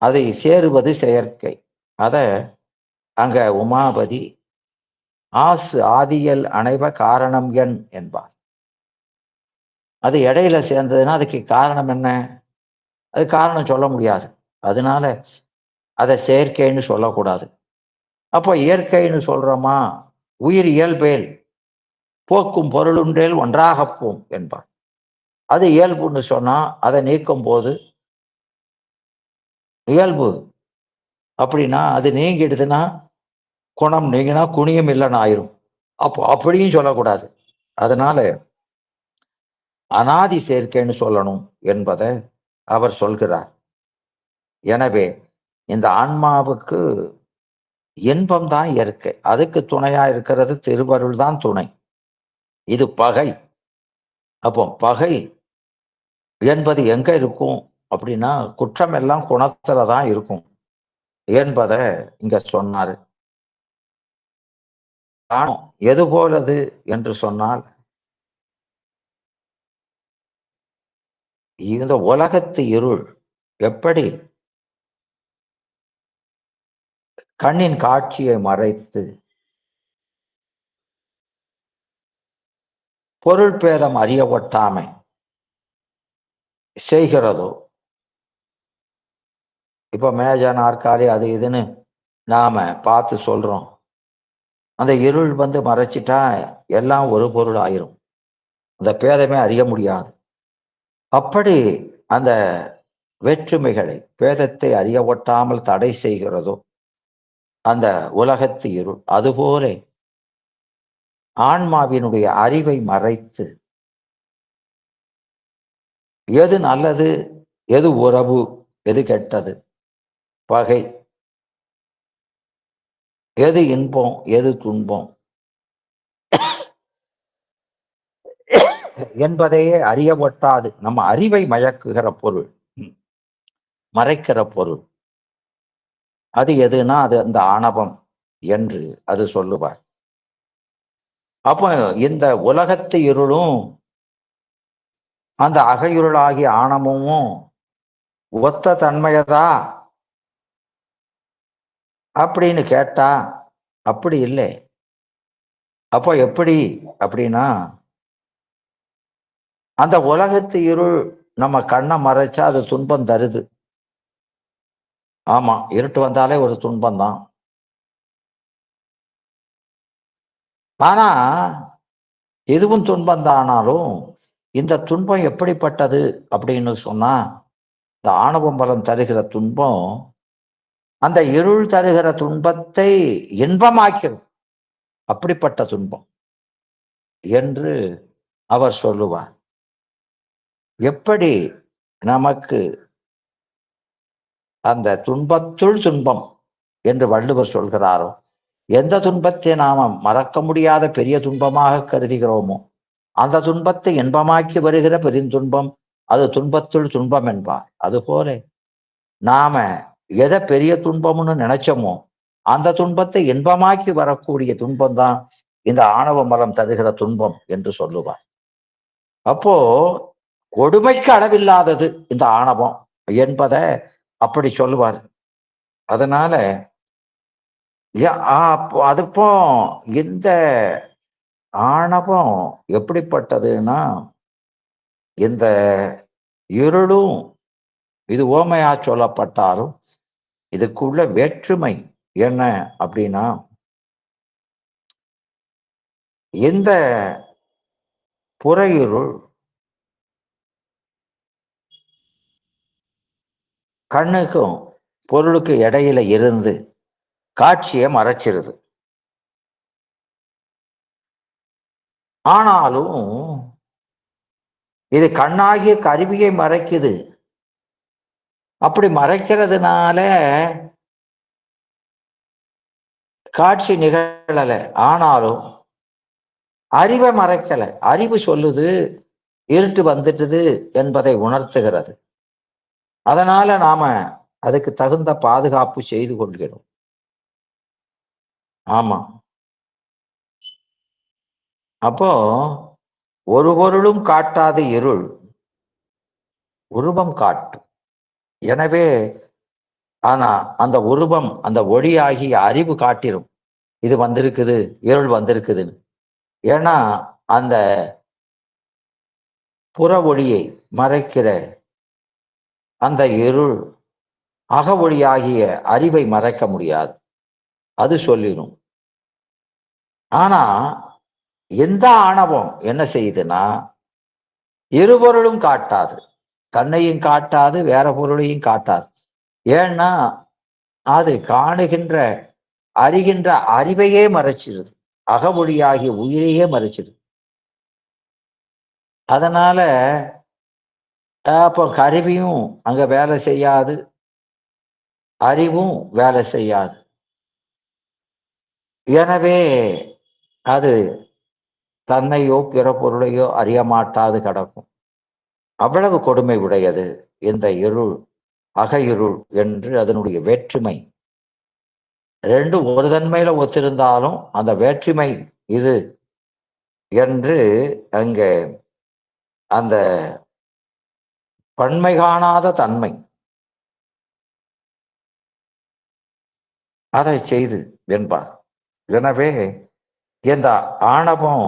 அதை சேருவது செயற்கை. அத அங்க உமாபதி ஆதியல் அணைவ காரணம் என் என்பார். அது இடையில சேர்ந்ததுன்னா அதுக்கு காரணம் என்ன? அது காரணம் சொல்ல முடியாது. அதனால அதை செயற்கைன்னு சொல்லக்கூடாது. அப்போ இயற்கைன்னு சொல்றோமா? உயிர் இயல்பேல் போக்கும் பொருளுண்டேல் ஒன்றாகப்போம் என்பார். அது இயல்புன்னு சொன்னா அதை நீக்கும் போது இயல்பு அப்படின்னா அது நீங்கிடுதுன்னா குணம் நீங்கினா குணியம் இல்லைன்னு ஆயிரும். அப்போ அப்படியும் சொல்லக்கூடாது. அதனால அனாதி சேர்க்கைன்னு சொல்லணும் என்பதை அவர் சொல்கிறார். எனவே இந்த ஆன்மாவுக்கு இன்பம் தான் இயற்கை. அதுக்கு துணையா இருக்கிறது திருவருள் தான் துணை. இது பகை. அப்போ பகை என்பது எங்க இருக்கும் அப்படின்னா, குற்றம் எல்லாம் குணத்துலதான் இருக்கும் என்பதை இங்க சொன்னாரு. காணும் எது போலது என்று சொன்னால், இந்த உலகத்து இருள் எப்படி கண்ணின் காட்சியை மறைத்து பொருள் பேதம் அறிய ஒட்டாமை செய்கிறதோ, இப்ப மேஜை நாற்காலி அது இதுன்னு நாம பார்த்து சொல்றோம். அந்த இருள் மறைச்சிட்டா எல்லாம் ஒரு பொருள் ஆயிரும். அந்த பேதமே அறிய முடியாது. அப்படி அந்த வேற்றுமைகளை பேதத்தை அறிய ஒட்டாமல் தடை செய்கிறதோ அந்த உலகத்து இருள், அதுபோல ஆன்மாவினுடைய அறிவை மறைத்து எது நல்லது, எது உறவு, எது கெட்டது, பகை, எது இன்பம், எது துன்பம் என்பதையே அறிய ஒட்டாது நம்ம அறிவை மயக்குகிற பொருள், மறைக்கிற பொருள் அது எதுனா அது அந்த ஆணவம் என்று அது சொல்லுவார். அப்போ இந்த உலகத்து இருளும் அந்த அகையுருளாகிய ஆணவமும் ஒத்த தன்மையதா அப்படின்னு கேட்டா அப்படி இல்லை. அப்போ எப்படி அப்படின்னா, அந்த உலகத்து இருள் நம்ம கண்ணை மறைச்சா அது துன்பம் தருது. ஆமா, இருட்டு வந்தாலே ஒரு துன்பம் தான். ஆனா எதுவும் துன்பம் தானாலும் இந்த துன்பம் எப்படிப்பட்டது அப்படின்னு சொன்னா, இந்த ஆணவம் பலம் தருகிற துன்பம் அந்த இருள் தருகிற துன்பத்தை இன்பமாக்கிடும். அப்படிப்பட்ட துன்பம் என்று அவர் சொல்லுவார். எப்படி நமக்கு அந்த துன்பத்துள் துன்பம் என்று வள்ளுவர் சொல்கிறாரோ, எந்த துன்பத்தை நாம மறக்க முடியாத பெரிய துன்பமாக கருதுகிறோமோ அந்த துன்பத்தை இன்பமாக்கி வருகிற பெருந்துன்பம் அது துன்பத்துள் துன்பம் என்பார். அதுபோல நாம எதை பெரிய துன்பம்னு நினைச்சோமோ அந்த துன்பத்தை இன்பமாக்கி வரக்கூடிய துன்பம் தான் இந்த ஆணவ மலம் தருகிற துன்பம் என்று சொல்லுவார். அப்போ கொடுமைக்கு அளவில்லாதது இந்த ஆணவம் என்பதை அப்படி சொல்லுவார். அதனால அதுப்போ இந்த ஆணவம் எப்படிப்பட்டதுன்னா, இந்த இருளும் இது ஓமையா சொல்லப்பட்டாலும் இதுக்குள்ள வேற்றுமை என்ன அப்படின்னா, இந்த புற இருள் கண்ணுக்கும் பொருளுக்கு இடையில இருந்து காட்சியை மறைச்சிருது. ஆனாலும் இது கண்ணாகிய கருவியை மறைக்குது. அப்படி மறைக்கிறதுனால காட்சி நிகழல. ஆனாலும் அறிவை மறைக்கல. அறிவு சொல்லுது இருட்டு வந்துட்டது என்பதை உணர்த்துகிறது. அதனால நாம அதுக்கு தகுந்த பாதுகாப்பு செய்து கொள்கிறோம். ஆமா. அப்போ ஒரு பொருளும் காட்டாத இருள் உருவம் காட்டும். எனவே ஆனா அந்த உருவம் அந்த ஒளியாகிய அறிவு காட்டிடும் இது வந்திருக்குது, இருள் வந்திருக்குதுன்னு. ஏன்னா அந்த புற ஒளியை மறைக்கிற அந்த இருள் அக ஒளியாகிய அறிவை மறைக்க முடியாது. அது சொல்லிடும். ஆனா எந்த ஆணவம் என்ன செய்யுதுன்னா, இருபொருளும் காட்டாது. தன்னையும் காட்டாது, வேற பொருளையும் காட்டாது. ஏன்னா அது காணுகின்ற அறிகின்ற அறிவையே மறைச்சிருது. அகமொழியாகிய உயிரையே மறைச்சிருது. அதனால அப்போ கருவியும் அங்க வேலை செய்யாது, அறிவும் வேலை செய்யாது. எனவே அது தன்னையோ பிற பொருளையோ அறிய மாட்டாது கிடக்கும். அவ்வளவு கொடுமை உடையது இந்த இருள், அக இருள் என்று அதனுடைய வேற்றுமை. ரெண்டும் ஒரு தன்மையில ஒத்திருந்தாலும் அந்த வேற்றுமை இது என்று அங்கே அந்த பன்மை காணாத தன்மை அதை செய்து என்பார். எனவே இந்த ஆணவம்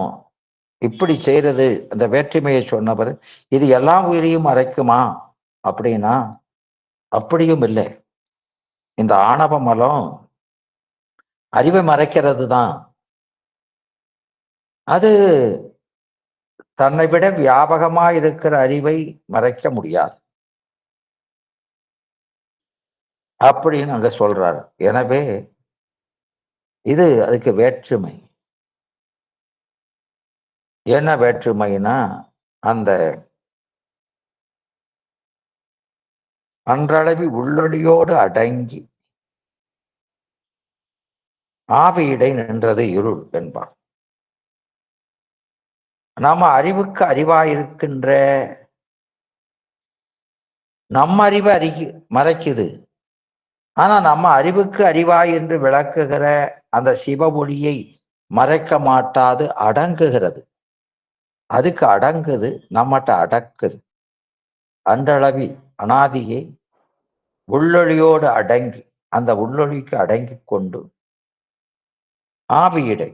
இப்படி செய்யறது அந்த வேற்றுமையை சொன்னவர் இது எல்லா உயிரையும் மறைக்குமா அப்படின்னா அப்படியும் இல்லை. இந்த ஆணவ மலம் அறிவை மறைக்கிறது தான். அது தன்னை விட வியாபகமா இருக்கிற அறிவை மறைக்க முடியாது அப்படின்னு அங்க சொல்றாரு. எனவே இது அதுக்கு வேற்றுமை. என்ன வேற்றுமைனா அந்த அன்றளவி உள்ளொளியோடு அடங்கி ஆவியிடை நின்றது இருள் என்பார். நாம அறிவுக்கு அறிவாயிருக்கின்ற நம்ம அறிவை மறைக்குது. ஆனா நம்ம அறிவுக்கு அறிவாய் என்று விளக்குகிற அந்த சிவ ஒளியை மறைக்க மாட்டாது அடங்குகிறது. அதுக்கு அடங்குது, நம்மகிட்ட அடக்குது. அன்றளவி அனாதியை உள்ளொளியோடு அடங்கி அந்த உள்ளொளிக்கு அடங்கி கொண்டு ஆவியிடை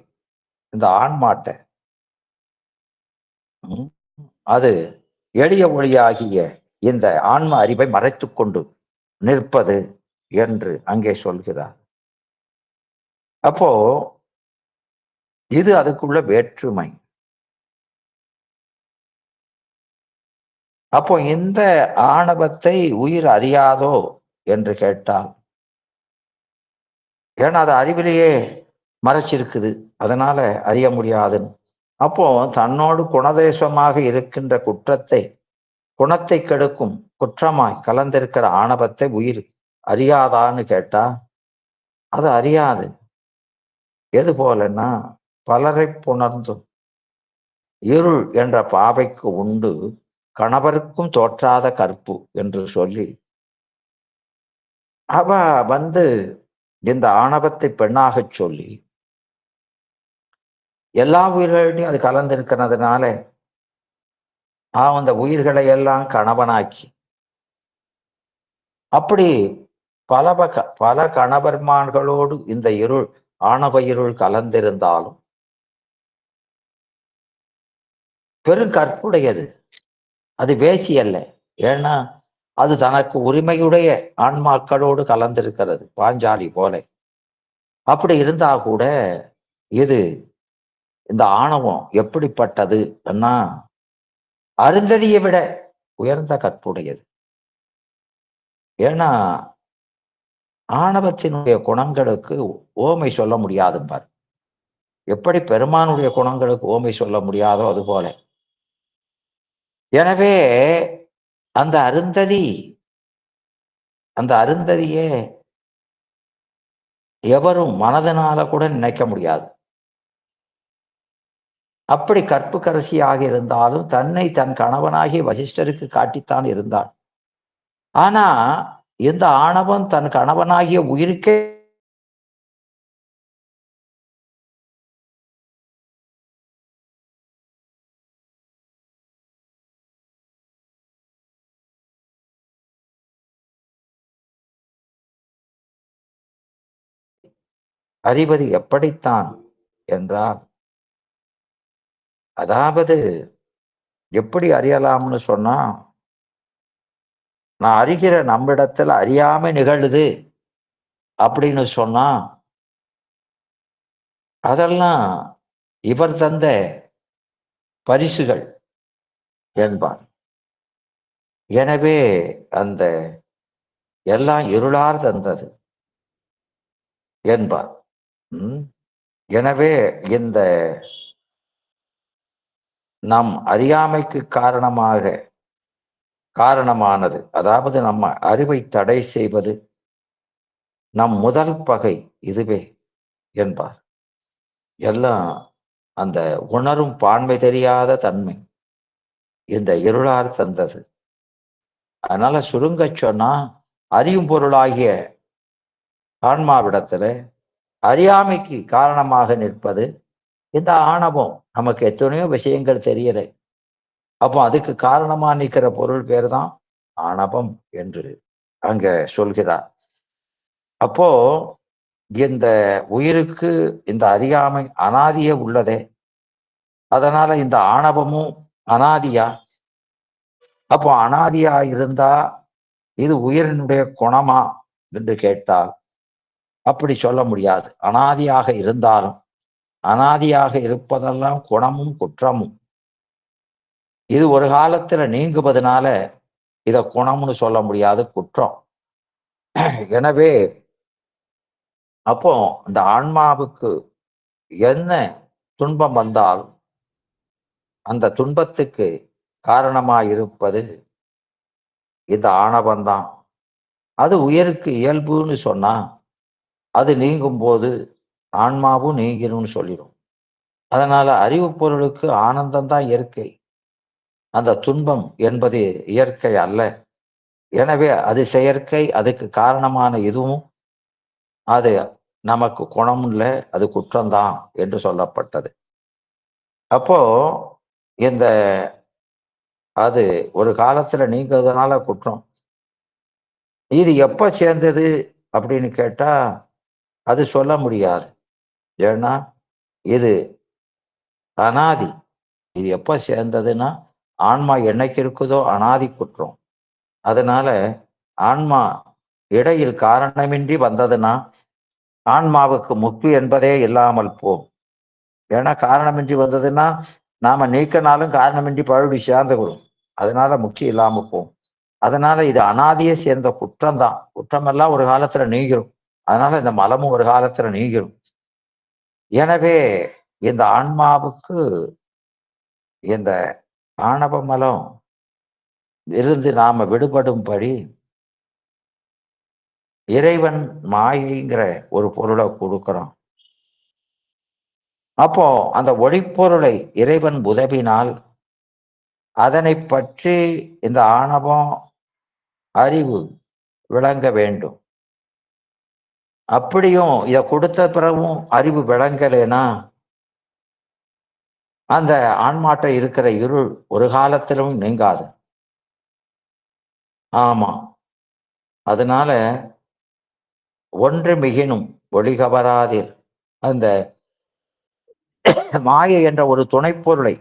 இந்த ஆன்மாட்ட அது எளிய ஒளியாகிய இந்த ஆன்ம அறிவை மறைத்து கொண்டு நிற்பது என்று அங்கே சொல்கிறார். அப்போ இது அதுக்குள்ள வேற்றுமை. அப்போ இந்த ஆணவத்தை உயிர் அறியாதோ என்று கேட்டால், ஏன்னா அது அறிவிலேயே மறைச்சிருக்குது, அதனால அறிய முடியாதுன்னு. அப்போ தன்னோடு குணதேசமாக இருக்கின்ற குற்றத்தை, குணத்தை கெடுக்கும் குற்றமாய் கலந்திருக்கிற ஆணவத்தை உயிர் அறியாதான்னு கேட்டா அது அறியாது. எது போலன்னா பலரை புணர்ந்தும் இருள் என்ற பாவைக்கு உண்டு கணவருக்கும் தோற்றாத கற்பு என்று சொல்லி அவ இந்த ஆணவத்தை பெண்ணாக சொல்லி எல்லா உயிர்களையும் அது கலந்திருக்கிறதுனால அந்த உயிர்களை எல்லாம் கணவனாக்கி அப்படி பல கணவர்மான்களோடு இந்த இருள் ஆணவ இருள் கலந்திருந்தாலும் பெரும் கற்புடையது. அது வேசி அல்ல. ஏன்னா அது தனக்கு உரிமையுடைய ஆன்மாக்களோடு கலந்திருக்கிறது, பாஞ்சாலி போல. அப்படி இருந்தா கூட இது இந்த ஆணவம் எப்படிப்பட்டது அருந்ததியை விட உயர்ந்த கற்புடையது. ஏன்னா ஆணவத்தினுடைய குணங்களுக்கு ஓமை சொல்ல முடியாதும்பார். எப்படி பெருமானுடைய குணங்களுக்கு ஓமை சொல்ல முடியாதோ அது போல. எனவே அந்த அருந்ததியே எவரும் மனதனால கூட நினைக்க முடியாது. அப்படி கற்பு கரசியாக இருந்தாலும் தன்னை தன் கணவனாகிய வசிஷ்டருக்கு காட்டித்தான் இருந்தாள். ஆனா இந்த ஆணவம் தன் கணவனாகிய உயிருக்கே அறிவது எப்படித்தான் என்றால், அதாவது எப்படி அறியலாம்னு சொன்னா, நான் அறிகிற நம்மிடத்துல அறியாம நிகழுது அப்படின்னு சொன்னா அதெல்லாம் இவர் தந்த பரிசுகள் என்பார். எனவே அந்த எல்லாம் இருளார் தந்தது என்பார். எனவே இந்த நம் அறியாமைக்கு காரணமானது, அதாவது நம்ம அறிவை தடை செய்வது நம் முதல் பகை இதுவே என்பார். எல்லாம் அந்த உணரும் பான்மை தெரியாத தன்மை இந்த இருளார் தந்தது. அதனால சுருங்க சொன்னா அறியும் பொருளாகிய ஆன்மாவிடத்துல அறியாமைக்கு காரணமாக நிற்பது இந்த ஆணவம். நமக்கு எத்தனையோ விஷயங்கள் தெரியல, அப்போ அதுக்கு காரணமா நிற்கிற பொருள் பேர் தான் ஆணவம் என்று அங்க சொல்கிறார். அப்போ இந்த உயிருக்கு இந்த அறியாமை அனாதியே உள்ளதே, அதனால இந்த ஆணவமும் அனாதியா. அப்போ அனாதியா இருந்தா இது உயிரினுடைய குணமா என்று கேட்டால் அப்படி சொல்ல முடியாது. அனாதியாக இருந்தாலும் அனாதியாக இருப்பதெல்லாம் குணமும் குற்றமும். இது ஒரு காலத்துல நீங்குவதனால இத குணம்னு சொல்ல முடியாது, குற்றம். எனவே அப்போ இந்த ஆன்மாவுக்கு என்ன துன்பம் வந்தால் அந்த துன்பத்துக்கு காரணமாயிருப்பது இந்த ஆணவம்தான். அது உயிருக்கு இயல்புன்னு சொன்னா அது நீங்கும் போது ஆன்மாவும் நீங்கிரும்னு சொல்லிடும். அதனால அறிவு பொருளுக்கு ஆனந்தம் தான் இயற்கை. அந்த துன்பம் என்பது இயற்கை அல்ல. எனவே அது செயற்கை. அதுக்கு காரணமான இதுவும் அது நமக்கு குணம் இல்லை, அது குற்றம்தான் என்று சொல்லப்பட்டது. அப்போ இந்த அது ஒரு காலத்துல நீங்கிறதுனால குற்றம். இது எப்ப சேர்ந்தது அப்படின்னு கேட்டா அது சொல்ல முடியாது. ஏன்னா இது அனாதி. இது எப்ப சேர்ந்ததுன்னா ஆன்மா என்னைக்கு இருக்குதோ அனாதி குற்றம். அதனால ஆன்மா இடையில் காரணமின்றி வந்ததுன்னா ஆன்மாவுக்கு முக்தி என்பதே இல்லாமல் போகும். ஏன்னா காரணமின்றி வந்ததுன்னா நாம நீக்கினாலும் காரணமின்றி பழுடி சேர்ந்துவிடும். அதனால முக்தி இல்லாம போகும். அதனால இது அனாதியை சேர்ந்த குற்றம் தான். குற்றமெல்லாம் ஒரு காலத்துல நீங்கிரும். அதனால இந்த மலமும் ஒரு காலத்துல நீங்கிரும். எனவே இந்த ஆன்மாவுக்கு இந்த ஆணவ மலம் இருந்து நாம விடுபடும்படி இறைவன் மாயைங்கிற ஒரு பொருளை கொடுக்கிறான். அப்போ அந்த ஒளிப்பொருளை இறைவன் உதவினால் அதனை பற்றி இந்த ஆணவம் அறிவு விளங்க வேண்டும். அப்படியும் இதை கொடுத்த பிறகும் அறிவு விளங்கலைன்னா அந்த ஆன்மாட்ட இருக்கிற இருள் ஒரு காலத்திலும் நீங்காது. ஆமா. அதனால ஒன்று மிகினும் ஒளிகவராதீர். அந்த மாயை என்ற ஒரு துணைப்பொருளை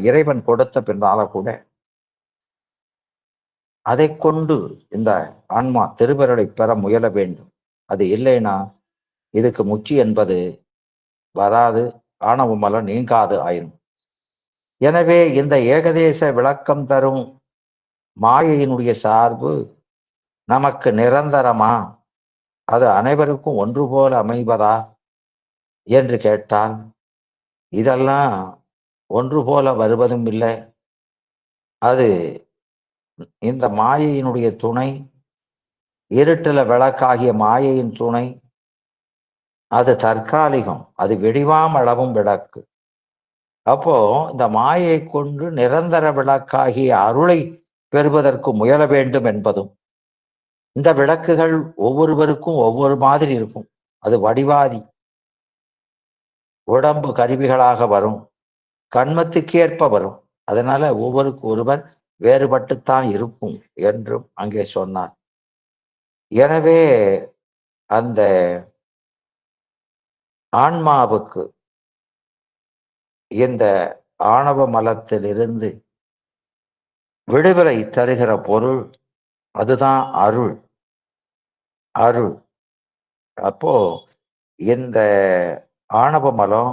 இறைவன் கொடுத்த பின்னால கூட அதை கொண்டு இந்த ஆன்மா திருவருளை பெற முயல வேண்டும். அது இல்லைன்னா இதுக்கு முக்தி என்பது வராது, ஆணவ மலம் நீங்காது ஆயிரும். எனவே இந்த ஏகதேச விளக்கம் தரும் மாயையினுடைய சார்பு நமக்கு நிரந்தரமா, அது அனைவருக்கும் ஒன்று போல அமைவதா என்று கேட்டால் இதெல்லாம் ஒன்று போல வருவதும் இல்லை. அது இந்த மாயையினுடைய துணை, இருட்டுல விளக்காகிய மாயையின் துணை, அது தற்காலிகம். அது வெடிவாம் அளவும் விளக்கு. அப்போ இந்த மாயை கொண்டு நிரந்தர விளக்காகிய அருளை பெறுவதற்கு முயல வேண்டும் என்பதும், இந்த விளக்குகள் ஒவ்வொருவருக்கும் ஒவ்வொரு மாதிரி இருக்கும். அது வடிவாதி உடம்பு கருவிகளாக வரும், கண்மத்துக்கேற்ப வரும். அதனால ஒவ்வொருக்கு ஒருவர் வேறுபட்டுத்தான் இருக்கும் என்றும் அங்கே சொன்னார். எனவே அந்த ஆன்மாவுக்கு இந்த ஆணவ மலத்திலிருந்து விடுதலை தருகிற பொருள் அதுதான் அருள். அருள். அப்போ இந்த ஆணவ மலம்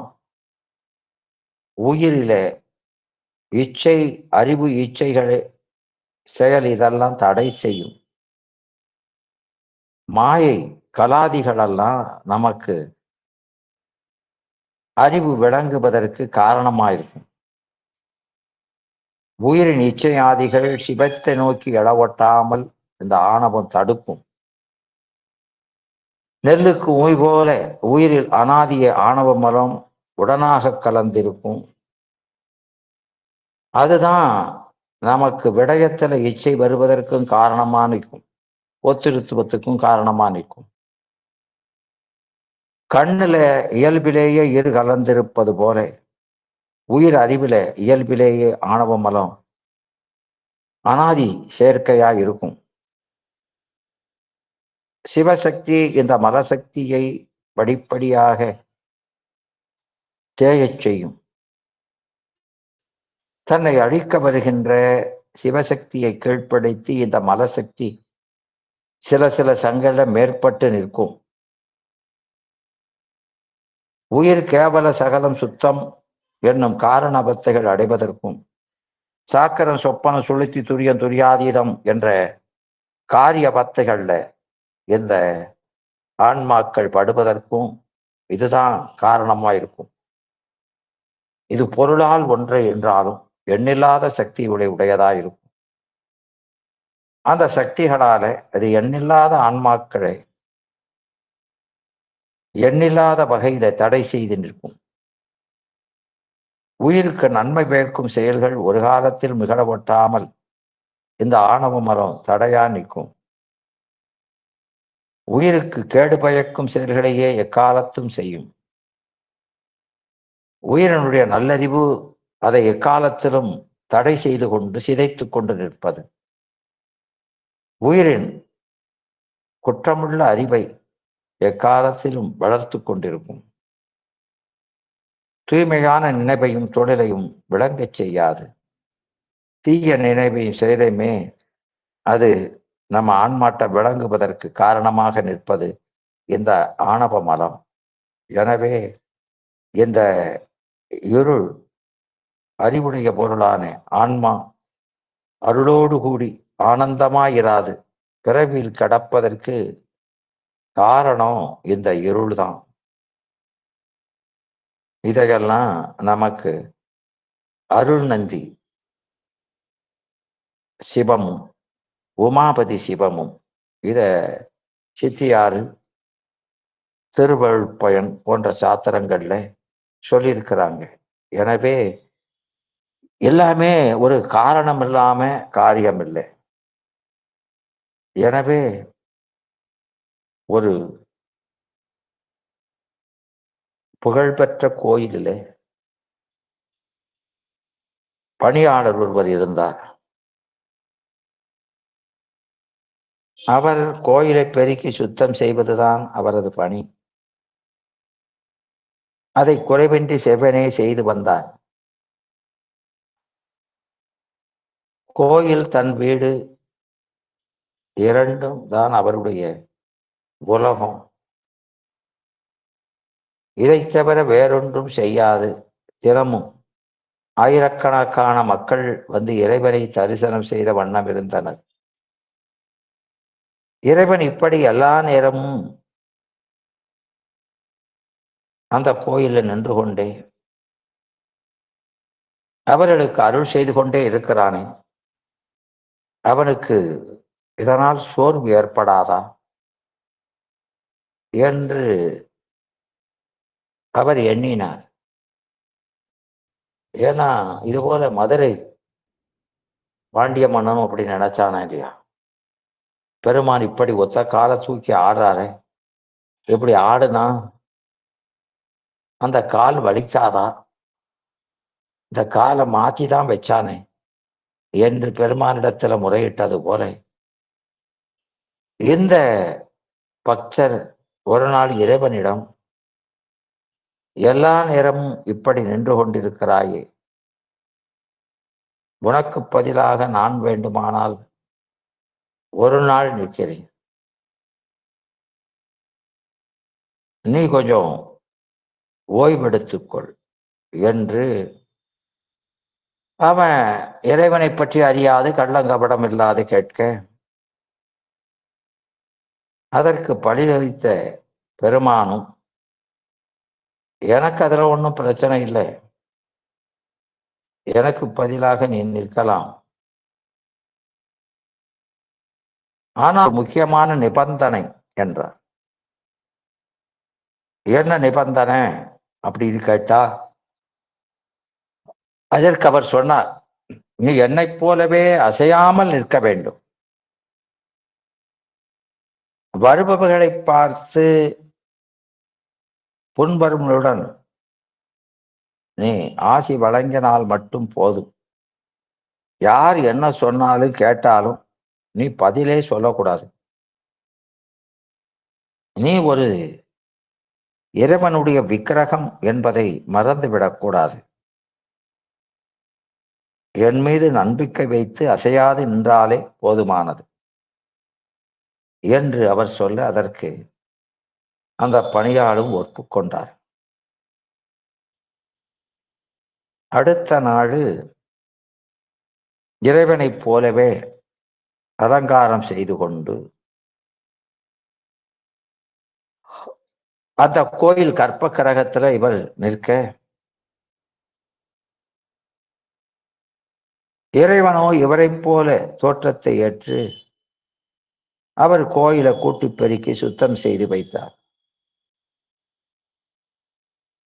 உயிரில இச்சை, அறிவு இச்சைகளை செயல் இதெல்லாம் தடை செய்யும். மாயை கலாதிகளெல்லாம் நமக்கு அறிவு விளங்குவதற்கு காரணமாயிருக்கும். உயிரின் இச்சையாதிகள் சிவத்தை நோக்கி எழவொட்டாமல் இந்த ஆணவம் தடுக்கும். நெல்லுக்கு ஊய் போல உயிரில் அனாதிய ஆணவ மலம் உடனாக கலந்திருக்கும். அதுதான் நமக்கு விடயத்துல இச்சை வருவதற்கும் காரணமா நிற்கும், ஒத்திருத்துவத்துக்கும் காரணமா நிற்கும். கண்ணுல இயல்பிலேயே இரு கலந்திருப்பது போல உயிர் அறிவில இயல்பிலேயே ஆணவ மலம் அனாதி சேர்க்கையா இருக்கும். சிவசக்தி இந்த மலசக்தியை படிப்படியாக தேயச் செய்யும். தன்னை அழிக்க வருகின்ற சிவசக்தியை கீழ்ப்படுத்தி இந்த மலசக்தி சில சில சங்கட மேற்பட்டு நிற்கும். உயிர் கேவல சகலம் சுத்தம் என்னும் காரண அவஸ்தைகள் அடைவதற்கும், சாக்கரம் சொப்பன சுளுத்தி துரியம் துரியாதீதம் என்ற காரிய அவஸ்தைகள்ல இந்த ஆன்மாக்கள் படுவதற்கும் இதுதான் காரணமா இருக்கும். இது பொருளால் ஒன்று என்றாலும் எண்ணில்லாத சக்தி உடையதா இருக்கும். அந்த சக்திகளால அது எண்ணில்லாத ஆன்மாக்களை எண்ணில்லாத வகையில தடை செய்து நிற்கும். உயிருக்கு நன்மை பயக்கும் செயல்கள் ஒரு காலத்தில் மிகழவட்டாமல் இந்த ஆணவ மரம் தடையா நிற்கும். உயிருக்கு கேடு பயக்கும் செயல்களையே எக்காலத்தும் செய்யும். உயிரினுடைய நல்லறிவு அதை எக்காலத்திலும் தடை செய்து கொண்டு சிதைத்துக் கொண்டு நிற்பது. உயிரின் குற்றமுள்ள அறிவை எக்காலத்திலும் வளர்த்து கொண்டிருக்கும். தூய்மையான நினைவையும் தொழிலையும் விளங்கச் செய்யாது. தீய நினைவையும் செயலையுமே அது நம்ம ஆன்மாட்ட விளங்குவதற்கு காரணமாக நிற்பது இந்த ஆணவ மலம். எனவே இந்த இருள் அறிவுடைய பொருளான ஆன்மா அருளோடு கூடி ஆனந்தமாயிராது பிறவியில் கடப்பதற்கு காரணம் இந்த இருள் தான். இதையெல்லாம் நமக்கு அருள் நந்தி சிவமும் உமாபதி சிவமும் இத சித்தியாறு திருவள்ளுப்பயன் போன்ற சாத்திரங்கள்ல சொல்லியிருக்கிறாங்க. எனவே எல்லாமே ஒரு காரணம் இல்லாம காரியம் இல்லை. எனவே ஒரு புகழ்பெற்ற கோயிலிலே பணியாளர் ஒருவர் இருந்தார். அவர் கோயிலை பெருக்கி சுத்தம் செய்வதுதான் அவரது பணி. அதை குறைவின்றி செவ்வனே செய்து வந்தார். கோயில் தன் வீடு இரண்டும் தான் அவருடைய உலகம். இதை தவிர வேறொன்றும் செய்யாது. தினமும் ஆயிரக்கணக்கான மக்கள் வந்து இறைவனை தரிசனம் செய்த வண்ணம் இருந்தனர். இறைவன் இப்படி எல்லா நேரமும் அந்த கோயிலில் நின்று கொண்டே அவர்களுக்கு அருள் செய்து கொண்டே இருக்கிறானே, அவனுக்கு இதனால் சோர்வு ஏற்படாதா என்று அவர் எண்ணினார். ஏன்னா இது போல மதுரை பாண்டிய மன்னனும் அப்படி நினைச்சானா இல்லையா? பெருமான் இப்படி ஒத்த காலை தூக்கி ஆடுறாரு, இப்படி ஆடுனா அந்த கால் வலிக்காதா? இந்த காலை மாத்தி தான் வச்சானே என்று பெருமானிடத்துல முறையிட்டது போல இந்த பக்தர் ஒரு நாள் இறைவனிடம், எல்லா நேரமும் இப்படி நின்று கொண்டிருக்கிறாயே, உனக்கு பதிலாக நான் வேண்டுமானால் ஒரு நாள் நிற்கிறேன், நீ கொஞ்சம் ஓய்வெடுத்துக்கொள் என்று அவன் இறைவனை பற்றி அறியாது கள்ளங்கபடம் இல்லாது கேட்க, அதற்கு பழியளித்த பெருமானும், எனக்கு அதுல ஒன்றும் பிரச்சனை இல்லை, எனக்கு பதிலாக நீ நிற்கலாம், ஆனால் முக்கியமான நிபந்தனை என்றார். என்ன நிபந்தனை அப்படின்னு கேட்டா, அதற்கு அவர் சொன்னார், நீ என்னைப் போலவே அசையாமல் நிற்க வேண்டும். வருபவர்களை பார்த்து புன்வருவனுடன் நீ ஆசி வழங்கினால் மட்டும் போதும். யார் என்ன சொன்னாலும் கேட்டாலும் நீ பதிலே சொல்லக்கூடாது. நீ ஒரு இறைவனுடைய விக்கிரகம் என்பதை மறந்துவிடக்கூடாது. என் மீது நம்பிக்கை வைத்து அசையாது நின்றாலே போதுமானது என்று அவர் சொல்ல அதற்கு அந்த பணியாளும் ஒப்புக்கொண்டார். அடுத்த நாள் இறைவனைப் போலவே அலங்காரம் செய்து கொண்டு அந்த கோயில் கற்ப கிரகத்துல இவர் நிற்க, இறைவனோ இவரைப் போல தோற்றத்தை ஏற்று அவர் கோயிலை கூட்டி பெருக்கி சுத்தம் செய்து வைத்தார்.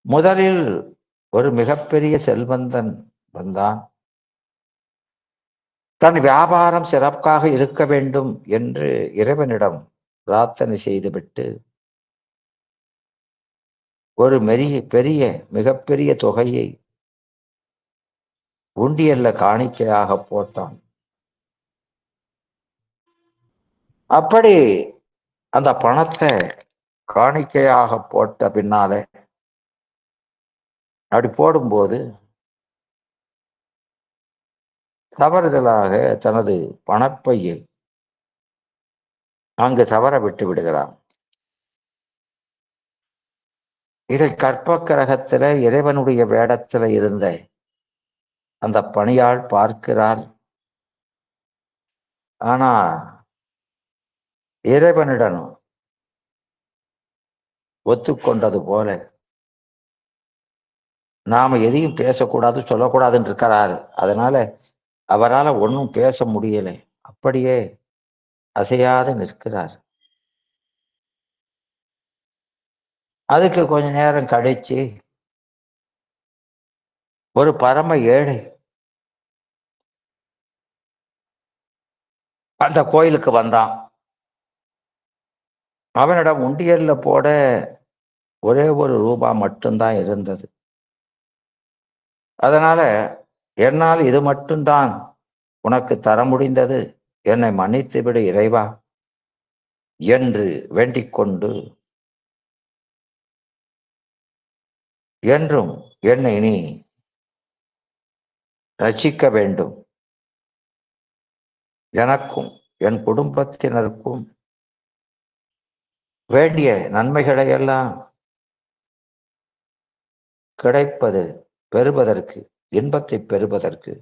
முதலில் ஒரு மிகப்பெரிய செல்வந்தன் வந்தான். தன் வியாபாரம் சிறப்பாக இருக்க வேண்டும் என்று இறைவனிடம் பிரார்த்தனை செய்துவிட்டு ஒரு பெரிய மிகப்பெரிய தொகையை உண்டியல்ல காணிக்கையாக போட்டான். அப்படி அந்த பணத்தை காணிக்கையாக போட்ட பின்னாலே அப்படி போடும்போது தவறுதலாக தனது பணப்பையை அங்கு தவற விட்டு விடுகிறான். இதை கற்ப கிரகத்துல இறைவனுடைய வேடத்துல இருந்த அந்த பணியாள் பார்க்கிறார். ஆனா இறைவனிடம் ஒத்துக்கொண்டது போல நாம எதையும் பேசக்கூடாது சொல்லக்கூடாதுன்னு இருக்கிறாரு. அதனால அவரால் ஒன்றும் பேச முடியல. அப்படியே அசையாது நிற்கிறார். அதுக்கு கொஞ்ச நேரம் கழிச்சு ஒரு பரம ஏழை அந்த கோயிலுக்கு வந்தான். அவனிடம் உண்டியல்ல போட ஒரே ஒரு ரூபா மட்டும்தான் இருந்தது. அதனால என்னால் இது மட்டும்தான் உனக்கு தர முடிந்தது, என்னை மன்னித்து விடு இறைவா என்று வேண்டிக் கொண்டு, என்றும் என்னை நீ ரட்சிக்க வேண்டும், எனக்கும் என் குடும்பத்தினருக்கும் வேண்டிய நன்மைகளை எல்லாம் கிடைப்பது பெறுவதற்கு, இன்பத்தை பெறுவதற்கு,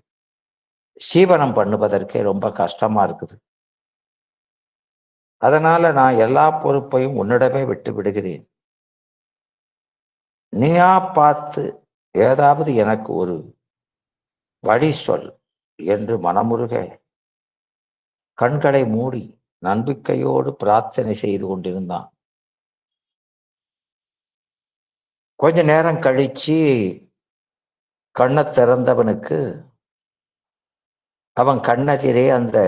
சீவனம் பண்ணுவதற்கே ரொம்ப கஷ்டமா இருக்குது. அதனால நான் எல்லா பொறுப்பையும் உன்னிடமே விட்டு விடுகிறேன். நீயா பார்த்து ஏதாவது எனக்கு ஒரு வழி சொல் என்று மனமுருக கண்களை மூடி நம்பிக்கையோடு பிரார்த்தனை செய்து கொண்டிருந்தான். கொஞ்ச நேரம் கழிச்சு கண்ணை திறந்தவனுக்கு அவன் கண்ணெதிரே அந்த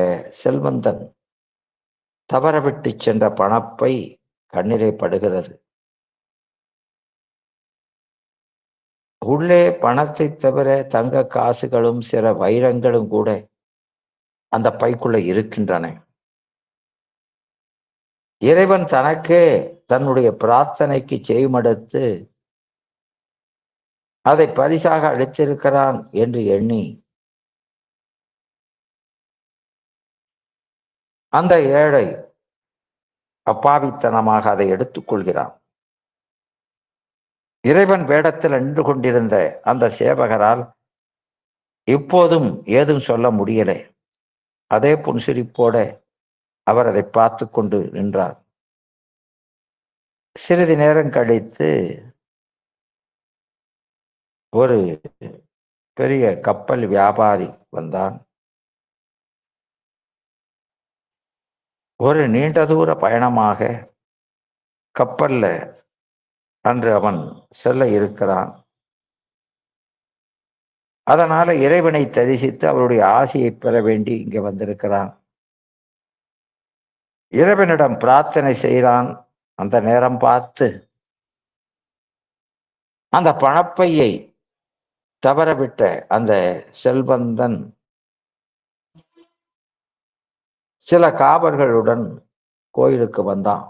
செல்வந்தன் தவறவிட்டு சென்ற பணப்பை கண்ணிலே படுகிறது. உள்ளே பணத்தை தவிர தங்க காசுகளும் சில வைரங்களும் கூட அந்த பைக்குள்ள இருக்கின்றன. இறைவன் தனக்கே தன்னுடைய பிரார்த்தனைக்கு செய்மடுத்து அதை பரிசாக அளித்திருக்கிறான் என்று எண்ணி அந்த ஏழை அப்பாவித்தனமாக அதை எடுத்துக் கொள்கிறான். இறைவன் வேடத்தில் நின்று கொண்டிருந்த அந்த சேவகரால் இப்போதும் ஏதும் சொல்ல முடியல. அதே புன்சிரிப்போட அவர் அதை பார்த்து கொண்டு நின்றார். சிறிது நேரம் கழித்து ஒரு பெரிய கப்பல் வியாபாரி வந்தான். ஒரு நீண்ட தூர பயணமாக கப்பல்ல அன்று அவன் செல்ல இருக்கிறான். அதனால இறைவனை தரிசித்து அவருடைய ஆசையை பெற வேண்டி இங்க வந்திருக்கிறான். இறைவனிடம் பிரார்த்தனை செய்தான். அந்த நேரம் பார்த்து அந்த பணப்பையை தவறவிட்ட அந்த செல்வந்தன் சில காவல்களுடன் கோயிலுக்கு வந்தான்.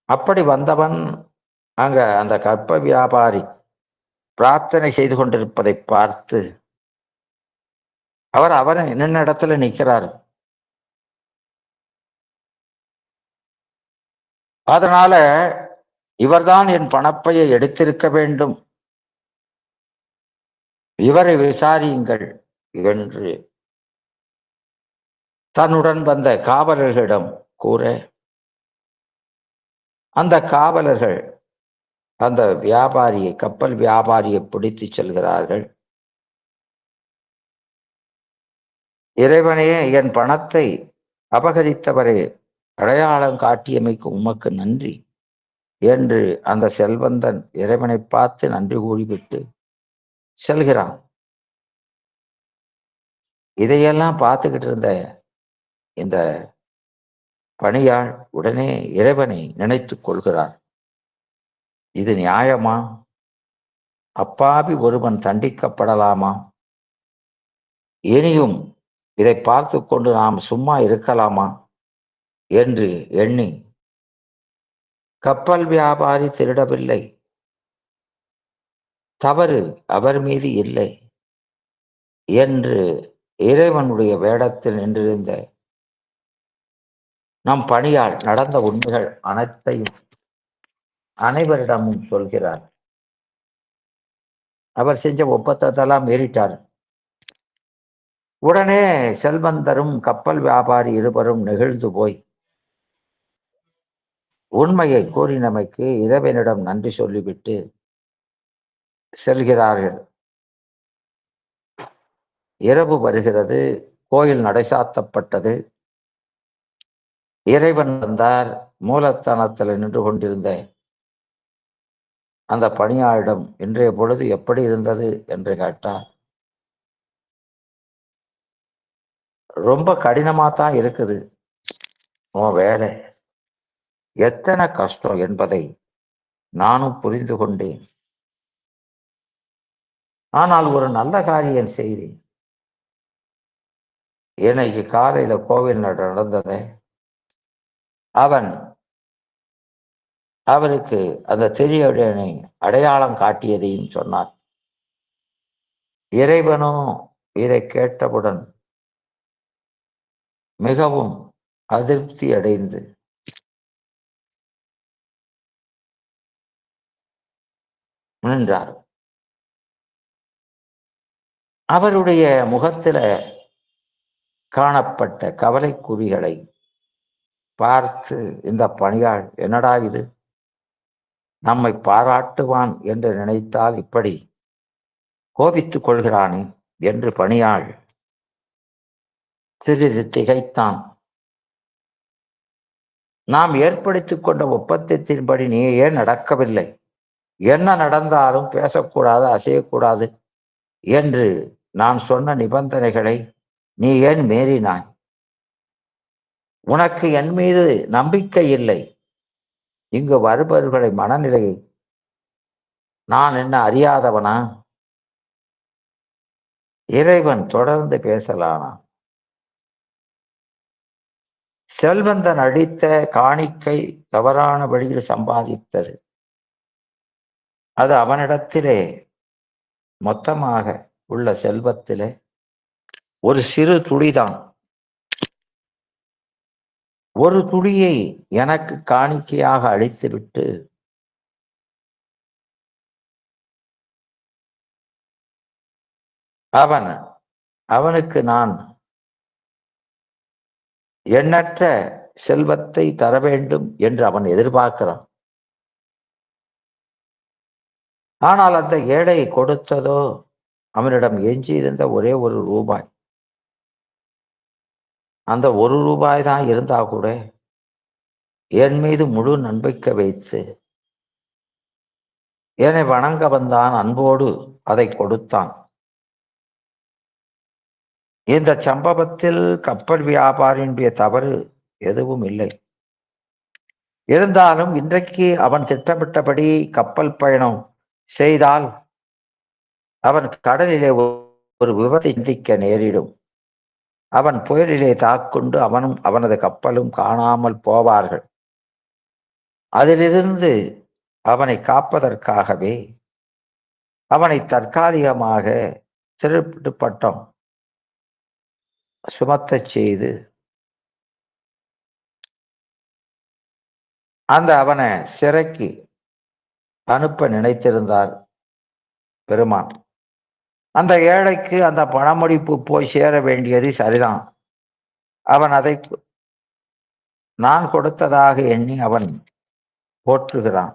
அப்படி வந்தவன் அங்க அந்த கற்ப வியாபாரி பிரார்த்தனை செய்து கொண்டிருப்பதை பார்த்து அவர் நின்ன இடத்துல நிற்கிறார். அதனால இவர்தான் என் பணப்பையை எடுத்திருக்க வேண்டும், இவரை விசாரியுங்கள் என்று தன்னுடன் வந்த காவலர்களிடம் கூற, அந்த காவலர்கள் அந்த வியாபாரியை, கப்பல் வியாபாரியை பிடித்து செல்கிறார்கள். இறைவனே, என் பணத்தை அபகரித்தவரே, அடையாளம் காட்டியமைக்கு உமக்கு நன்றி என்று அந்த செல்வந்தன் இறைவனை பார்த்து நன்றி கூறிவிட்டு செல்கிறான். இதையெல்லாம் பார்த்துக்கிட்டு இருந்த இந்த பணியாள் உடனே இறைவனை நினைத்துக் கொள்கிறார். இது நியாயமா? அப்பாவி ஒருவன் தண்டிக்கப்படலாமா? இனியும் இதை பார்த்து கொண்டு நாம் சும்மா இருக்கலாமா என்று எண்ணி, கப்பல் வியாபாரி திருடவில்லை, தவறு அவர் மீது இல்லை என்று இறைவனுடைய வேடத்தில் நின்றிருந்த நம் பணியால் நடந்த உண்மைகள் அனைத்தையும் அனைவரிடமும் சொல்கிறார். அவர் செஞ்ச ஒப்பந்தத்தெல்லாம் மீறிட்டார். உடனே செல்வந்தரும் கப்பல் வியாபாரி இருவரும் நெகிழ்ந்து போய் உண்மையை கூறினமைக்கு இறைவனிடம் நன்றி சொல்லிவிட்டு செல்கிறார்கள். இரவு வருகிறது. கோயில் நடைசாத்தப்பட்டது. இறைவன் வந்தார். மூலஸ்தானத்தில் நின்று கொண்டிருந்த அந்த பணியாளிடம் இன்றைய பொழுது எப்படி இருந்தது என்று கேட்டார். ரொம்ப கடினமா தான் இருக்குது உன் வேலை, எத்தனை கஷ்டம் என்பதை நானும் புரிந்து கொண்டேன். ஆனால் ஒரு நல்ல காரியம் செய்தேன். இன்னைக்கு காலையில கோவில் நடந்ததை அவருக்கு அந்த தெரியவனை அடையாளம் காட்டியதையும் சொன்னார். இறைவனோ இதை கேட்டவுடன் மிகவும் அதிருப்தி அடைந்து நின்றார். அவருடைய முகத்தில காணப்பட்ட கவலைக்குறிகளை பார்த்து இந்த பணியாள், என்னடா இது, நம்மை பாராட்டுவான் என்று நினைத்தால் இப்படி கோபித்துக் கொள்கிறானே என்று பணியாள் சிறிது திகைத்தான். நாம் ஏற்படுத்திக் கொண்ட ஒப்பந்தத்தின்படி நீ ஏன் நடக்கவில்லை? என்ன நடந்தாலும் பேசக்கூடாது, அசையக்கூடாது என்று நான் சொன்ன நிபந்தனைகளை நீ ஏன் மீறினாய்? உனக்கு என் மீது நம்பிக்கை இல்லை. இங்கு வருபவர்களை மனநிலையை நான் என்ன அறியாதவனா? இறைவன் தொடர்ந்து பேசலானான். செல்வந்தன் அளித்த காணிக்கை தவறான வழியில் சம்பாதித்தது. அது அவனிடத்திலே மொத்தமாக உள்ள செல்வத்திலே ஒரு சிறு துளிதான். ஒரு துளியை எனக்கு காணிக்கையாக அளித்துவிட்டு அவனுக்கு நான் எண்ணற்ற செல்வத்தை தர வேண்டும் என்று அவன் எதிர்பார்க்கிறான். ஆனால் அந்த ஏழை கொடுத்ததோ அவனிடம் எஞ்சியிருந்த ஒரே ஒரு ரூபாய். அந்த ஒரு ரூபாய் தான் இருந்தா கூட என் மீது முழு நம்பிக்கை வைத்து என்னை வணங்க வந்தான். அன்போடு அதை கொடுத்தான். இந்த சம்பவத்தில் கப்பல் வியாபாரியினுடைய தவறு எதுவும் இல்லை. இருந்தாலும் இன்றைக்கு அவன் திட்டமிட்டபடி கப்பல் பயணம் செய்தால் அவன் கடலிலே ஒரு விபத்தை சந்திக்க நேரிடும். அவன் புயலிலே தாக்குண்டு அவனும் அவனது கப்பலும் காணாமல் போவார்கள். அதிலிருந்து அவனை காப்பதற்காகவே அவனை தற்காலிகமாக சிறைப்பிட்டு பட்டம் சுமத்தச் செய்து அவனை சிறைக்கு அனுப்ப நினைத்திருந்தார் பெருமான். அந்த ஏழைக்கு அந்த பணமுடிப்பு போய் சேர வேண்டியது சரிதான். அவன் அதை நான் கொடுத்ததாக எண்ணி அவன் போற்றுகிறான்.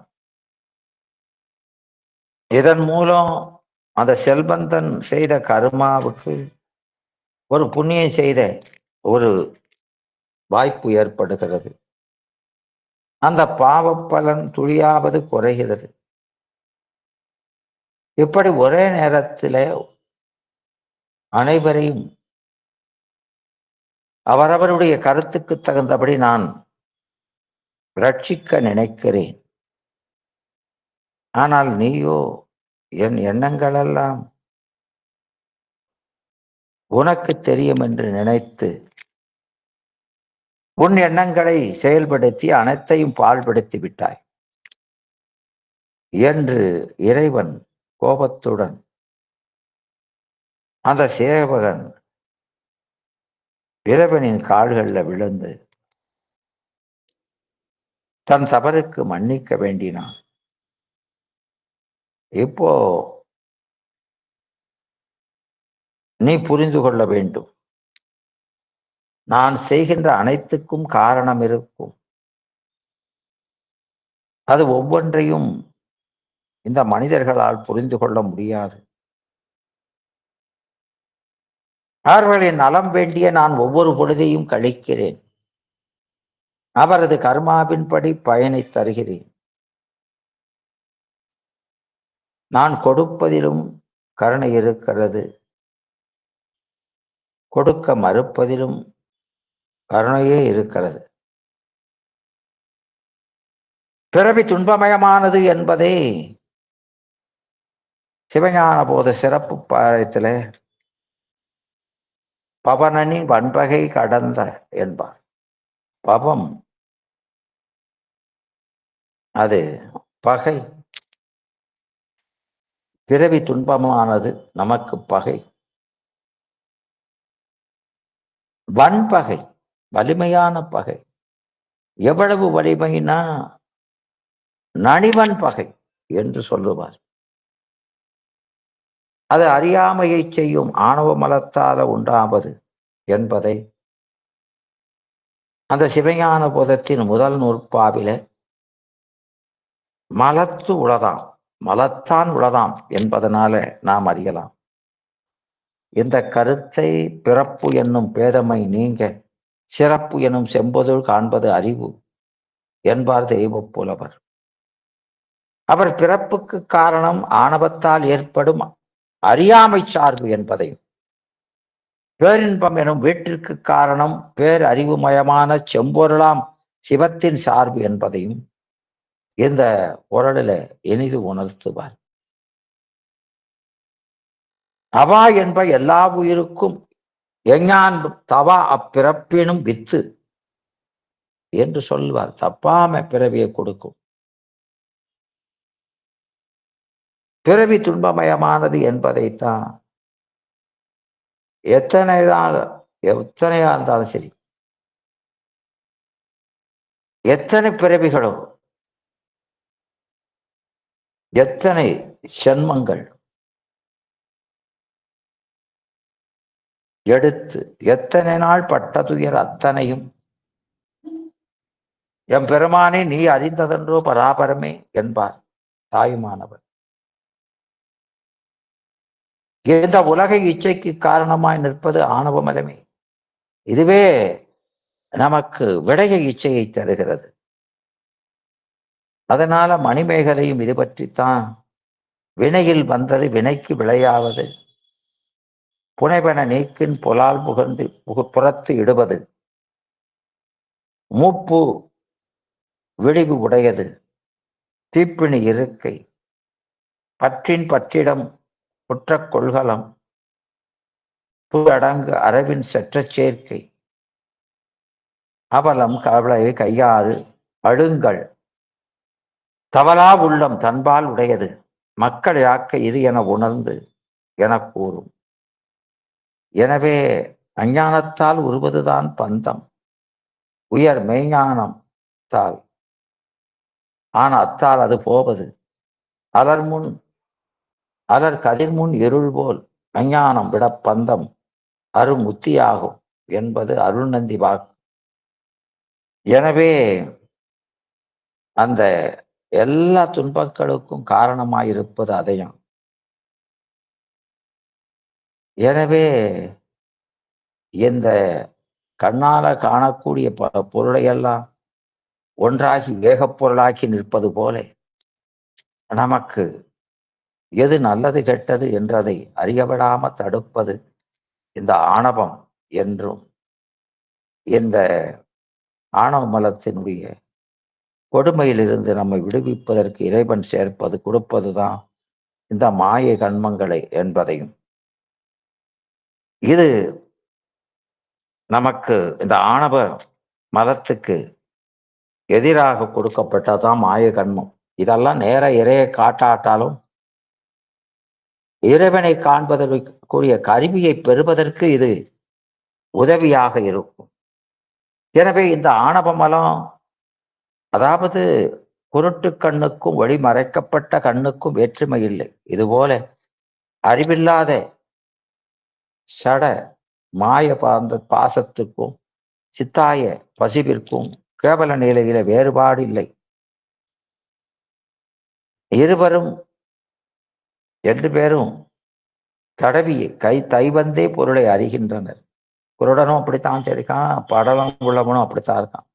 இதன் மூலம் அந்த செல்வந்தன் செய்த கர்மாவுக்கு ஒரு புண்ணியம் செய்த ஒரு வாய்ப்பு ஏற்படுகிறது. அந்த பாவ பலன் துளியாவது குறைகிறது. இப்படி ஒரே நேரத்தில் அனைவரையும் அவரவருடைய கருத்துக்கு தகுந்தபடி நான் ரட்சிக்க நினைக்கிறேன். ஆனால் நீயோ என் எண்ணங்களெல்லாம் உனக்கு தெரியும் என்று நினைத்து உன் எண்ணங்களை செயல்படுத்தி அனைத்தையும் பாழ்படுத்தி விட்டாய் என்று இறைவன் கோபத்துடன் அந்த சேவகன் இறைவனின் கால்களில் விழுந்து தன் தவறுக்கு மன்னிக்க வேண்டினான். இப்போ நீ புரிந்து கொள்ள வேண்டும், நான் செய்கின்ற அனைத்துக்கும் காரணம் இருக்கும். அது ஒவ்வொன்றையும் இந்த மனிதர்களால் புரிந்து கொள்ள முடியாது. அவர்களின் நலம் வேண்டிய நான் ஒவ்வொரு பொழுதையும் கழிக்கிறேன். அவரது கர்மாவின்படி பயனை தருகிறேன். நான் கொடுப்பதிலும் கருணை இருக்கிறது, கொடுக்க மறுப்பதிலும் கருணையே இருக்கிறது. பிறவி துன்பமயமானது என்பதை சிவஞான போத சிறப்பு பாடத்தில் பவனனின் வன்பகை கடந்த என்பார். பவம் அது பகை. பிறவி துன்பமானது நமக்கு பகை. வன்பகை வலிமையான பகை. எவ்வளவு வலிமைனா நனிவன் பகை என்று சொல்லுவார். அது அறியாமையை செய்யும் ஆணவ மலத்தால உண்டாவது என்பதை அந்த சிவஞான போதத்தின் முதல் நூற்பாவில மலத்து உளதாம், மலத்தான் உளதாம் என்பதனால நாம் அறியலாம். இந்த கருத்தை பிறப்பு என்னும் பேதமை நீங்க சிறப்பு எனும் செம்பொருள் காண்பது அறிவு என்பார் தெய்வ புலவர். அவர் பிறப்புக்கு காரணம் ஆணவத்தால் ஏற்படும் அறியாமை சார்பு என்பதையும், பேரின்பம் எனும் வீட்டிற்கு காரணம் பேர் அறிவுமயமான செம்பொருளாம் சிவத்தின் சார்பு என்பதையும் இந்த குரலில் இனிது உணர்த்துவார். அவா என்ப எல்லா உயிருக்கும் எஞ்ஞான் தவா அப்பிறப்பினும் வித்து என்று சொல்வார். தப்பாம பிறவியை கொடுக்கும். பிறவி துன்பமயமானது என்பதைத்தான் எத்தனையா இருந்தாலும் சரி, எத்தனை பிறவிகளோ, எத்தனை சென்மங்கள் எடுத்து எத்தனை நாள் பட்ட துயர் அத்தனையும் எம் பெருமானே நீ அறிந்ததென்றோ பராபரமே என்பார் தாயுமானவர். இந்த உலக இச்சைக்கு காரணமாய் நிற்பது ஆணவமலமே. இதுவே நமக்கு விடைய இச்சையை தருகிறது. அதனால மணிமேகலையும் இது பற்றித்தான் வினையில் வந்தது வினைக்கு விளையாவது, புனைவன நீக்கின் புலால் புகழ்ந்து புறத்து இடுவது, மூப்பு விழிவு உடையது, தீப்பிணி இருக்கை, பற்றின் பற்றிடம் குற்ற கொள்கலம், புலடங்கு அரவின் செற்ற சேர்க்கை, அவலம் கவலை கையாறு அழுங்கள், தவளா உள்ளம் தன்பால் உடையது, மக்கள் யாக்க இது என உணர்ந்து எனக் கூறும். எனவே அஞ்ஞானத்தால் உருவதுதான் பந்தம், உயர் மெய்ஞானத்தால் ஆன அத்தால் அது போவது. அலர் கதிர்முன் இருள் போல் அஞ்ஞானம் விட பந்தம் அருமுத்தியாகும் என்பது அருள்நந்தி வாக்கு. எனவே அந்த எல்லா துன்பங்களுக்கும் காரணமாயிருப்பது அதையும். எனவே இந்த கண்ணால காணக்கூடிய பொருளையெல்லாம் ஒன்றாகி ஏகப் பொருளாக்கி நிற்பது போல நமக்கு எது நல்லது கெட்டது என்றதை அறியவிடாம தடுப்பது இந்த ஆணவம் என்றும், இந்த ஆணவ மலத்தினுடைய கொடுமையிலிருந்து நம்மை விடுவிப்பதற்கு இறைவன் சேர்ப்பது கொடுப்பதுதான் இந்த மாயை கண்மங்களை என்பதையும், இது நமக்கு இந்த ஆணவ மலத்துக்கு எதிராக கொடுக்கப்பட்டதான் மாய கண்மம். இதெல்லாம் நேர இறையை காட்டாட்டாலும் இறைவனை காண்பதற்குரிய கருவியை பெறுவதற்கு இது உதவியாக இருக்கும். எனவே இந்த ஆணவ மலம், அதாவது குருட்டு கண்ணுக்கும் ஒளி மறைக்கப்பட்ட கண்ணுக்கும் வேற்றுமை இல்லை. இதுபோல அறிவில்லாத சட மாய பாசத்துக்கும் சித்தாய பசிவிற்கும் கேவல நிலையில வேறுபாடு இல்லை. இருவரும் 2 பேரும் தடவி தைவந்தே பொருளை அறிகின்றனர். குருடனும் அப்படித்தான் இருக்கான், படலம் உள்ளவனும் அப்படித்தான் இருக்கான்.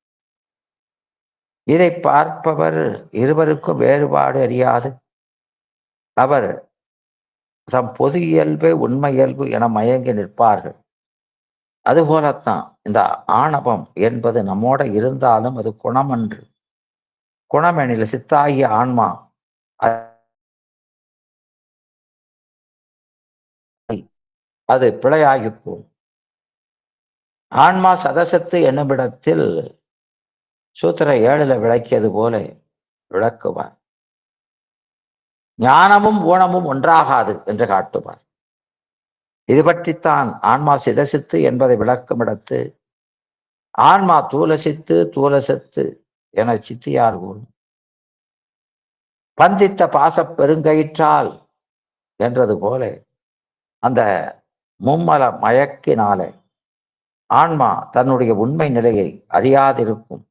இதை பார்ப்பவர் இருவருக்கும் வேறுபாடு அறியாது அவர் தம் பொது இயல்பே உண்மை இயல்பு என மயங்கி நிற்பார்கள். அதுபோலத்தான் இந்த ஆணவம் என்பது நம்மோட இருந்தாலும் அது குணமன்று. குணமெனில் சித்தாகிய ஆன்மா அது பிழையாகிப்போம். ஆன்மா சதசத்து என்னுமிடத்தில் சூத்திர 7ல விளக்கியது போல விளக்குவார். ஞானமும் ஊனமும் ஒன்றாகாது என்று காட்டுவார். இது பற்றித்தான் ஆன்மா சிதசித்து என்பதை விளக்கும் இடத்து ஆன்மா தூலசித்து தூலசத்து என சித்தியார் கூறும். பந்தித்த பாசப் பெருங்கயிற்றால் என்றது போல அந்த மும்மல மயக்கினாலே ஆன்மா தன்னுடைய உண்மை நிலையை அறியாதிருக்கும்.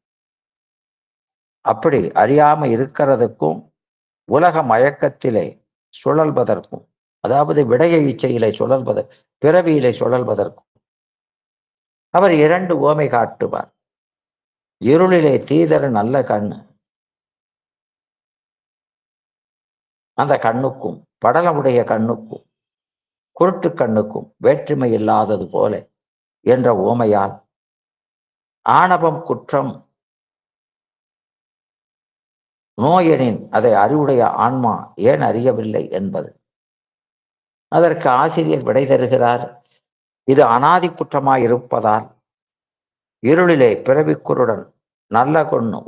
அப்படி அறியாம இருக்கிறதுக்கும் உலக மயக்கத்திலே சுழல்வதற்கும், அதாவது விடைய இச்சையிலே பிறவியிலே சுழல்வதற்கும் அவர் 2 உவமை காட்டுவார். இருளிலே தீதர நல்ல கண்ணு, அந்த கண்ணுக்கும் படலமுடைய கண்ணுக்கும் குருட்டு கண்ணுக்கும் வேற்றுமை இல்லாதது போல என்ற உவமையால் ஆணவம் குற்றம் நோயெனின் அதை அறிவுடைய ஆன்மா ஏன் அறியவில்லை என்பது. அதற்கு ஆசிரியர் விடை தருகிறார். இது அனாதி குற்றமாய் இருப்பதால் இருளிலே பிறவிக்குருடன் நல்ல கொன்னு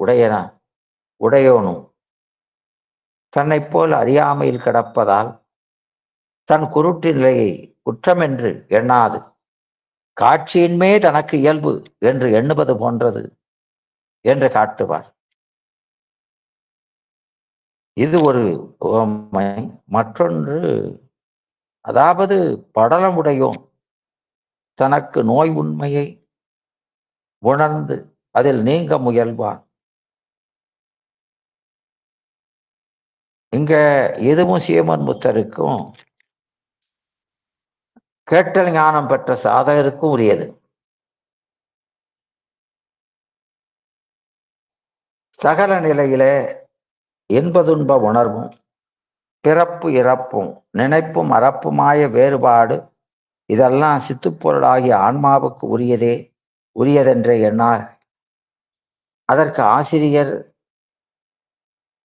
உடையோனும் தன்னை போல் அறியாமையில் கிடப்பதால் தன் குருட்டு நிலையை குற்றமென்று எண்ணாது காட்சியின்மே தனக்கு இயல்பு என்று எண்ணுவது போன்றது என்று காட்டுவார். இது ஒரு உவமை. மற்றொன்று, அதாவது படலமுடையோன் தனக்கு நோய் உண்மையை உணர்ந்து அதில் நீங்க முயல்வான். இங்க இதுவும் சீமன் புத்தருக்கும் கேட்டல் ஞானம் பெற்ற சாதகருக்கும் உரியது. சகல நிலையிலே இன்பதுன்ப உணர்வும் பிறப்பு இறப்பும் நினைப்பும் மறப்புமாய வேறுபாடு இதெல்லாம் சித்துப்பொருளாகிய ஆன்மாவுக்கு உரியதென்றே எண்ணார். அதற்கு ஆசிரியர்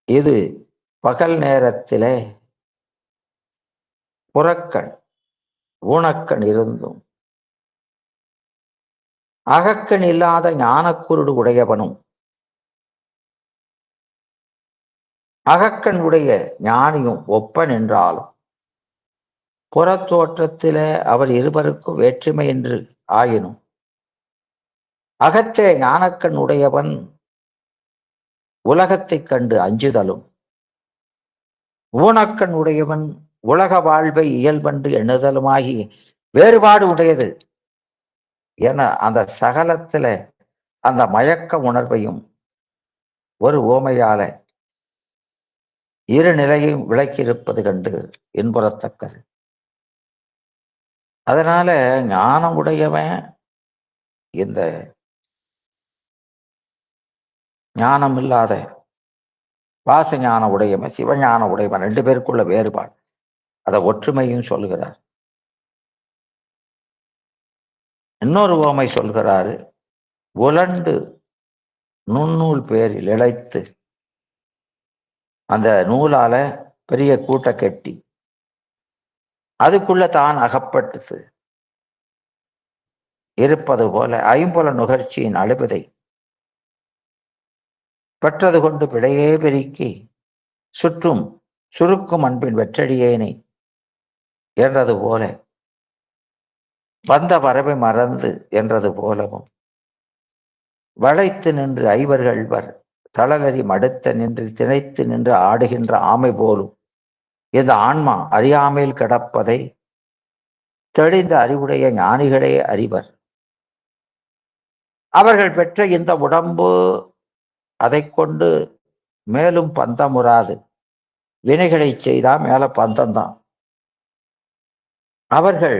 இது பகல் நேரத்திலே புறக்கண் ஊனக்கண் இருந்தும் அகக்கண் இல்லாத ஞானக்குருடு உடையவனும் அகக்கண் உடைய ஞானியும் ஒப்பன் என்றாலும் புறத்தோற்றத்தில அவர் இருவருக்கும் வேற்றுமை என்று ஆயினும் அகத்தே ஞானக்கண் உடையவன் உலகத்தைக் கண்டு அஞ்சுதலும், ஊனக்கண் உடையவன் உலக வாழ்வை இயல்பென்று எண்ணுதலுமாகி வேறுபாடு உடையது என அந்த சகலத்தில அந்த மயக்க உணர்வையும் ஒரு ஓமையால இரு நிலையும் விளக்கியிருப்பது கண்டு இன்புறத்தக்கது. அதனால ஞானம் உடையவன் இந்த ஞானம் இல்லாத வாசஞான உடையவன் சிவஞான உடையவன் 2 பேருக்குள்ள வேறுபாடு, அதை ஒற்றுமையும் சொல்கிறார். இன்னொரு ஓமை சொல்கிறாரு, உலண்டு நுண்ணூல் பேரில் இழைத்து அந்த நூலால பெரிய கூட்டை கட்டி அதுக்குள்ள தான் அகப்பட்டு இருப்பது போல ஐம்புல நுகர்ச்சியின் அழுவதை பெற்றது கொண்டு பிழையே பெருக்கி சுற்றும் சுருக்கும் அன்பின் வெற்றடியேனை என்றது போல வந்த வரவை மறந்து என்றது போலவும் வளைத்து நின்று ஐவர்கள்வர் தளலறி மடுத்த நின்று திணைத்து நின்று ஆடுகின்ற ஆமை போலும் இந்த ஆன்மா அறியாமையில் கிடப்பதை தெளிந்த அறிவுடைய ஞானிகளே அறிவர். அவர்கள் பெற்ற இந்த உடம்பு அதை கொண்டு மேலும் பந்தமுறாது, வினைகளை செய்தா மேல பந்தம்தான். அவர்கள்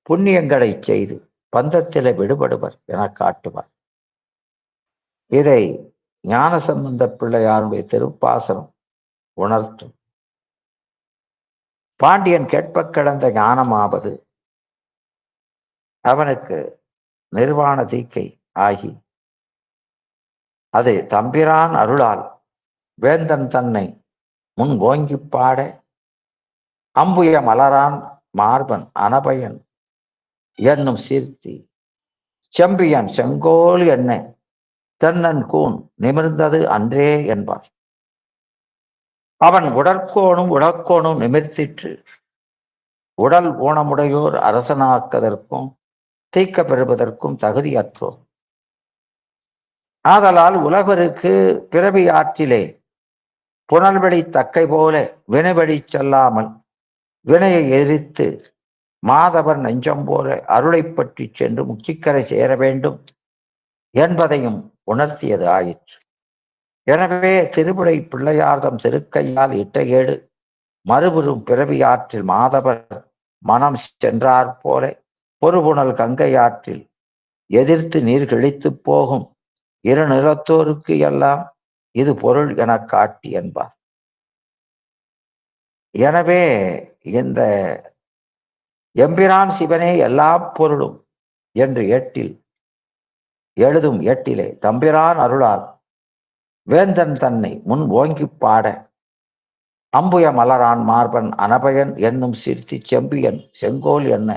புண்ணியங்களை செய்து பந்தத்தில விடுபடுவர் என காட்டுவார். இதை ஞானசம்பந்த பிள்ளையாருடைய திருப்பாசனம் உணர்த்தும். பாண்டியன் கேட்ப கிடந்த ஞானமாவது அவனுக்கு நிர்வாண தீக்கை ஆகி அது தம்பிரான் அருளால் வேந்தன் தன்னை முன் ஓங்கி பாட அம்புய மலரான் மார்பன் அனபயன் என்னும் சீர்த்தி செம்பியன் செங்கோல் என்ன தென்னன் கூன் நிமிர்ந்தது அன்றே என்பார். அவன் உடற்கோணும் உடற்கோணும் நிமிர்த்திற்று உடல் ஊனமுடையோர் அரசனாக்கதற்கும் தீக்க பெறுவதற்கும் தகுதியற்றோர். ஆதலால் உலகருக்கு பிறவி ஆற்றிலே புனல்வெளி தக்கை போல வினைவழி செல்லாமல் வினையை எரித்து மாதவர் நெஞ்சம் போல அருளை பற்றி சென்று முச்சிக்கரை சேர வேண்டும் என்பதையும் உணர்த்தியது ஆயிற்று. எனவே திருமுறை பிள்ளையார்தம் திருக்கையால் இட்ட ஏடு மறுபுறும் பிறவி ஆற்றில் மாதவர் மனம் சென்றார் போல பொறுபுணல் கங்கை ஆற்றில் எதிர்த்து நீர் கிழித்து போகும் இரு நிலத்தோருக்கு எல்லாம் இது பொருள் என காட்டி என்பார். எனவே இந்த எம்பிரான் சிவனே எல்லா பொருளும் என்று ஏட்டில் எழுதும் ஏட்டிலே தம்பிரான் அருளால் வேந்தன் தன்னை முன் ஓங்கி பாட அம்புய மலரான் மார்பன் அனபயன் என்னும் சிறுத்தி செம்பியன் செங்கோல் என்ன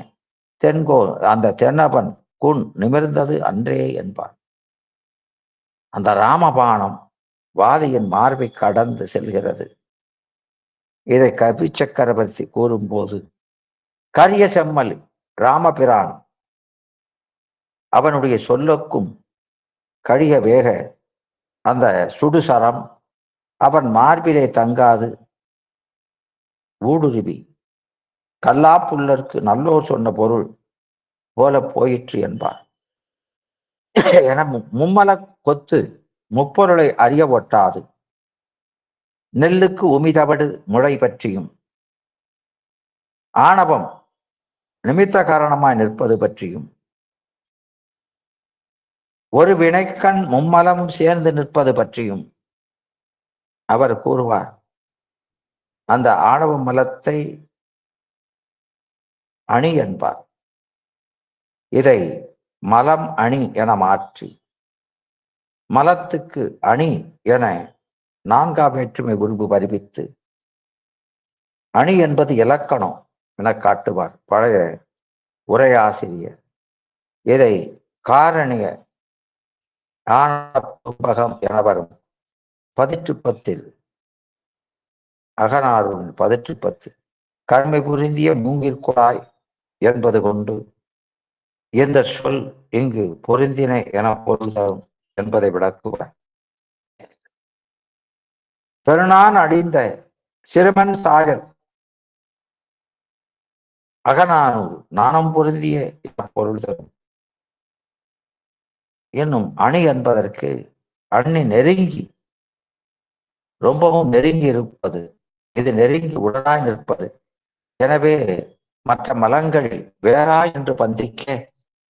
தென்கோல் அந்த தென்னவன் குன் நிமிர்ந்தது அன்றே என்பார். அந்த ராமபாணம் வாலியின் மார்பை கடந்து செல்கிறது. இதை கவி சக்கரவர்த்தி கூறும்போது கரிய செம்மல் ராமபிரான் அவனுடைய சொல்லுக்கும் கழிய வேக அந்த சுடுசரம் அவன் மார்பிலே தங்காது ஊடுருவி கல்லாப்புள்ளற்கு நல்லோர் சொன்ன பொருள் போல போயிற்று என்பார். என மும்மல கொத்து முப்பொருளை அறிய ஒட்டாது நெல்லுக்கு உமிதவடு முளை பற்றியும் ஆணவம் நிமித்த காரணமாய் நிற்பது பற்றியும் ஒரு வினைக்கண் மும்மலமும் சேர்ந்து நிற்பது பற்றியும் அவர் கூறுவார். அந்த ஆணவ மலத்தை அணி என்பார். இதை மலம் அணி என மாற்றி மலத்துக்கு அணி என 4ஆம் வேற்றுமை உருவு அறிவித்து அணி என்பது இலக்கணம் என காட்டுவார் பழைய உரையாசிரியர். இதை காரணிய ஆணவகம் என வரும் 18 10 அகநானூறு 18:10. கண்மை புரிந்திய மூங்கிற்குழாய் என்பது கொண்டு இந்த சொல் இங்கு பொருந்தின என பொருள் தரும் என்பதை விளக்குவார். பெருநான் அடிந்த சிறுமன் சாயல் அகநானூறு நாணம் பொருந்திய என பொருள் தரும். என்னும் அணி என்பதற்கு அணி நெருங்கி, ரொம்பவும் நெருங்கி இருப்பது, இது நெருங்கி உடனாய் நிற்பது. எனவே மற்ற மலங்களில் வேறாய் என்று பந்திக்க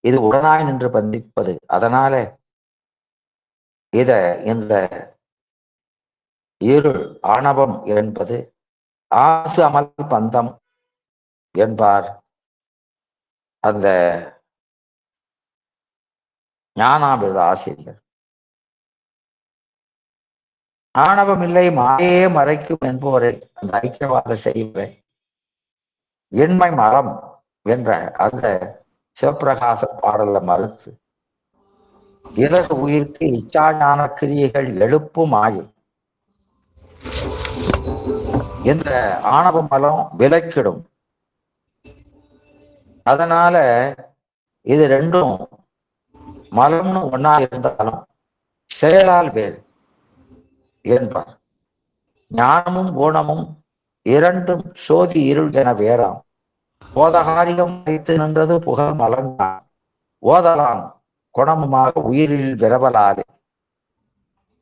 இது உடனாய் நின்று பந்திப்பது. அதனால இந்த இருள் ஆணவம் என்பது ஆசு அமல் பந்தம் என்பார் அந்த ஞானாமிர்த ஆசிரியர். ஆணவம் இல்லை மாயே மறைக்கும் என்போரை அந்த ஐக்கியவாத செய்வரை எண்மை மரம் என்ற அந்த சிவப்பிரகாச பாடல மறுத்து இலகு உயிர்க்கு இச்சா ஞான கிரியைகள் எழுப்பும் ஆயும் என்ற ஆணவ மலம் விலக்கிடும். அதனால இது ரெண்டும் மலம்னு ஒன்னா இருந்தாலும் செயலால் வேறு என்பார். ஞானமும் ஊனமும் இரண்டும் சோதி இருள் என வேறாம். போதகாரியம் வைத்து நின்றது புகழ் மலங்கான் ஓதலாம் குணமுமாக உயிரில் விரவலாது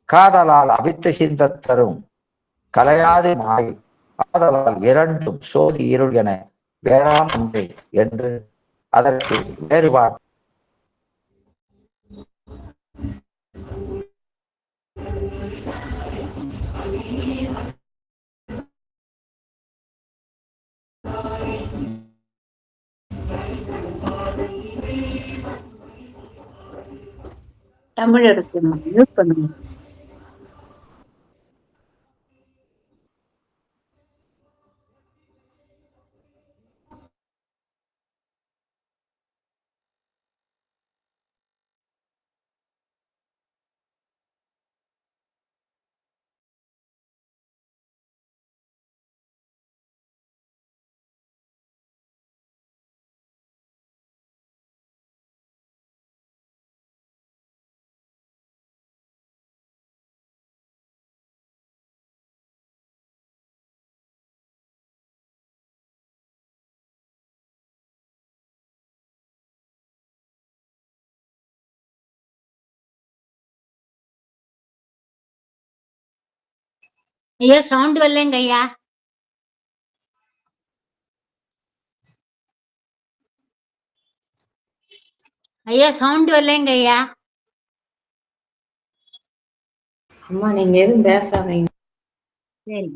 காதலால் அவித்த சிந்த தரும் கலையாது மாய் காதலால் இரண்டும் சோதி இருள் என வேறாம் உண்டு என்று அதற்கு வேறுபாடு தமிழருக்கு மியூட் பண்ணுங்க. ஐயா சவுண்ட் வரலங்க ஐயா. ஐயா சவுண்ட் வரலங்க ஐயா. அம்மா நீங்க எதுவும் பேசாதீங்க. சரி.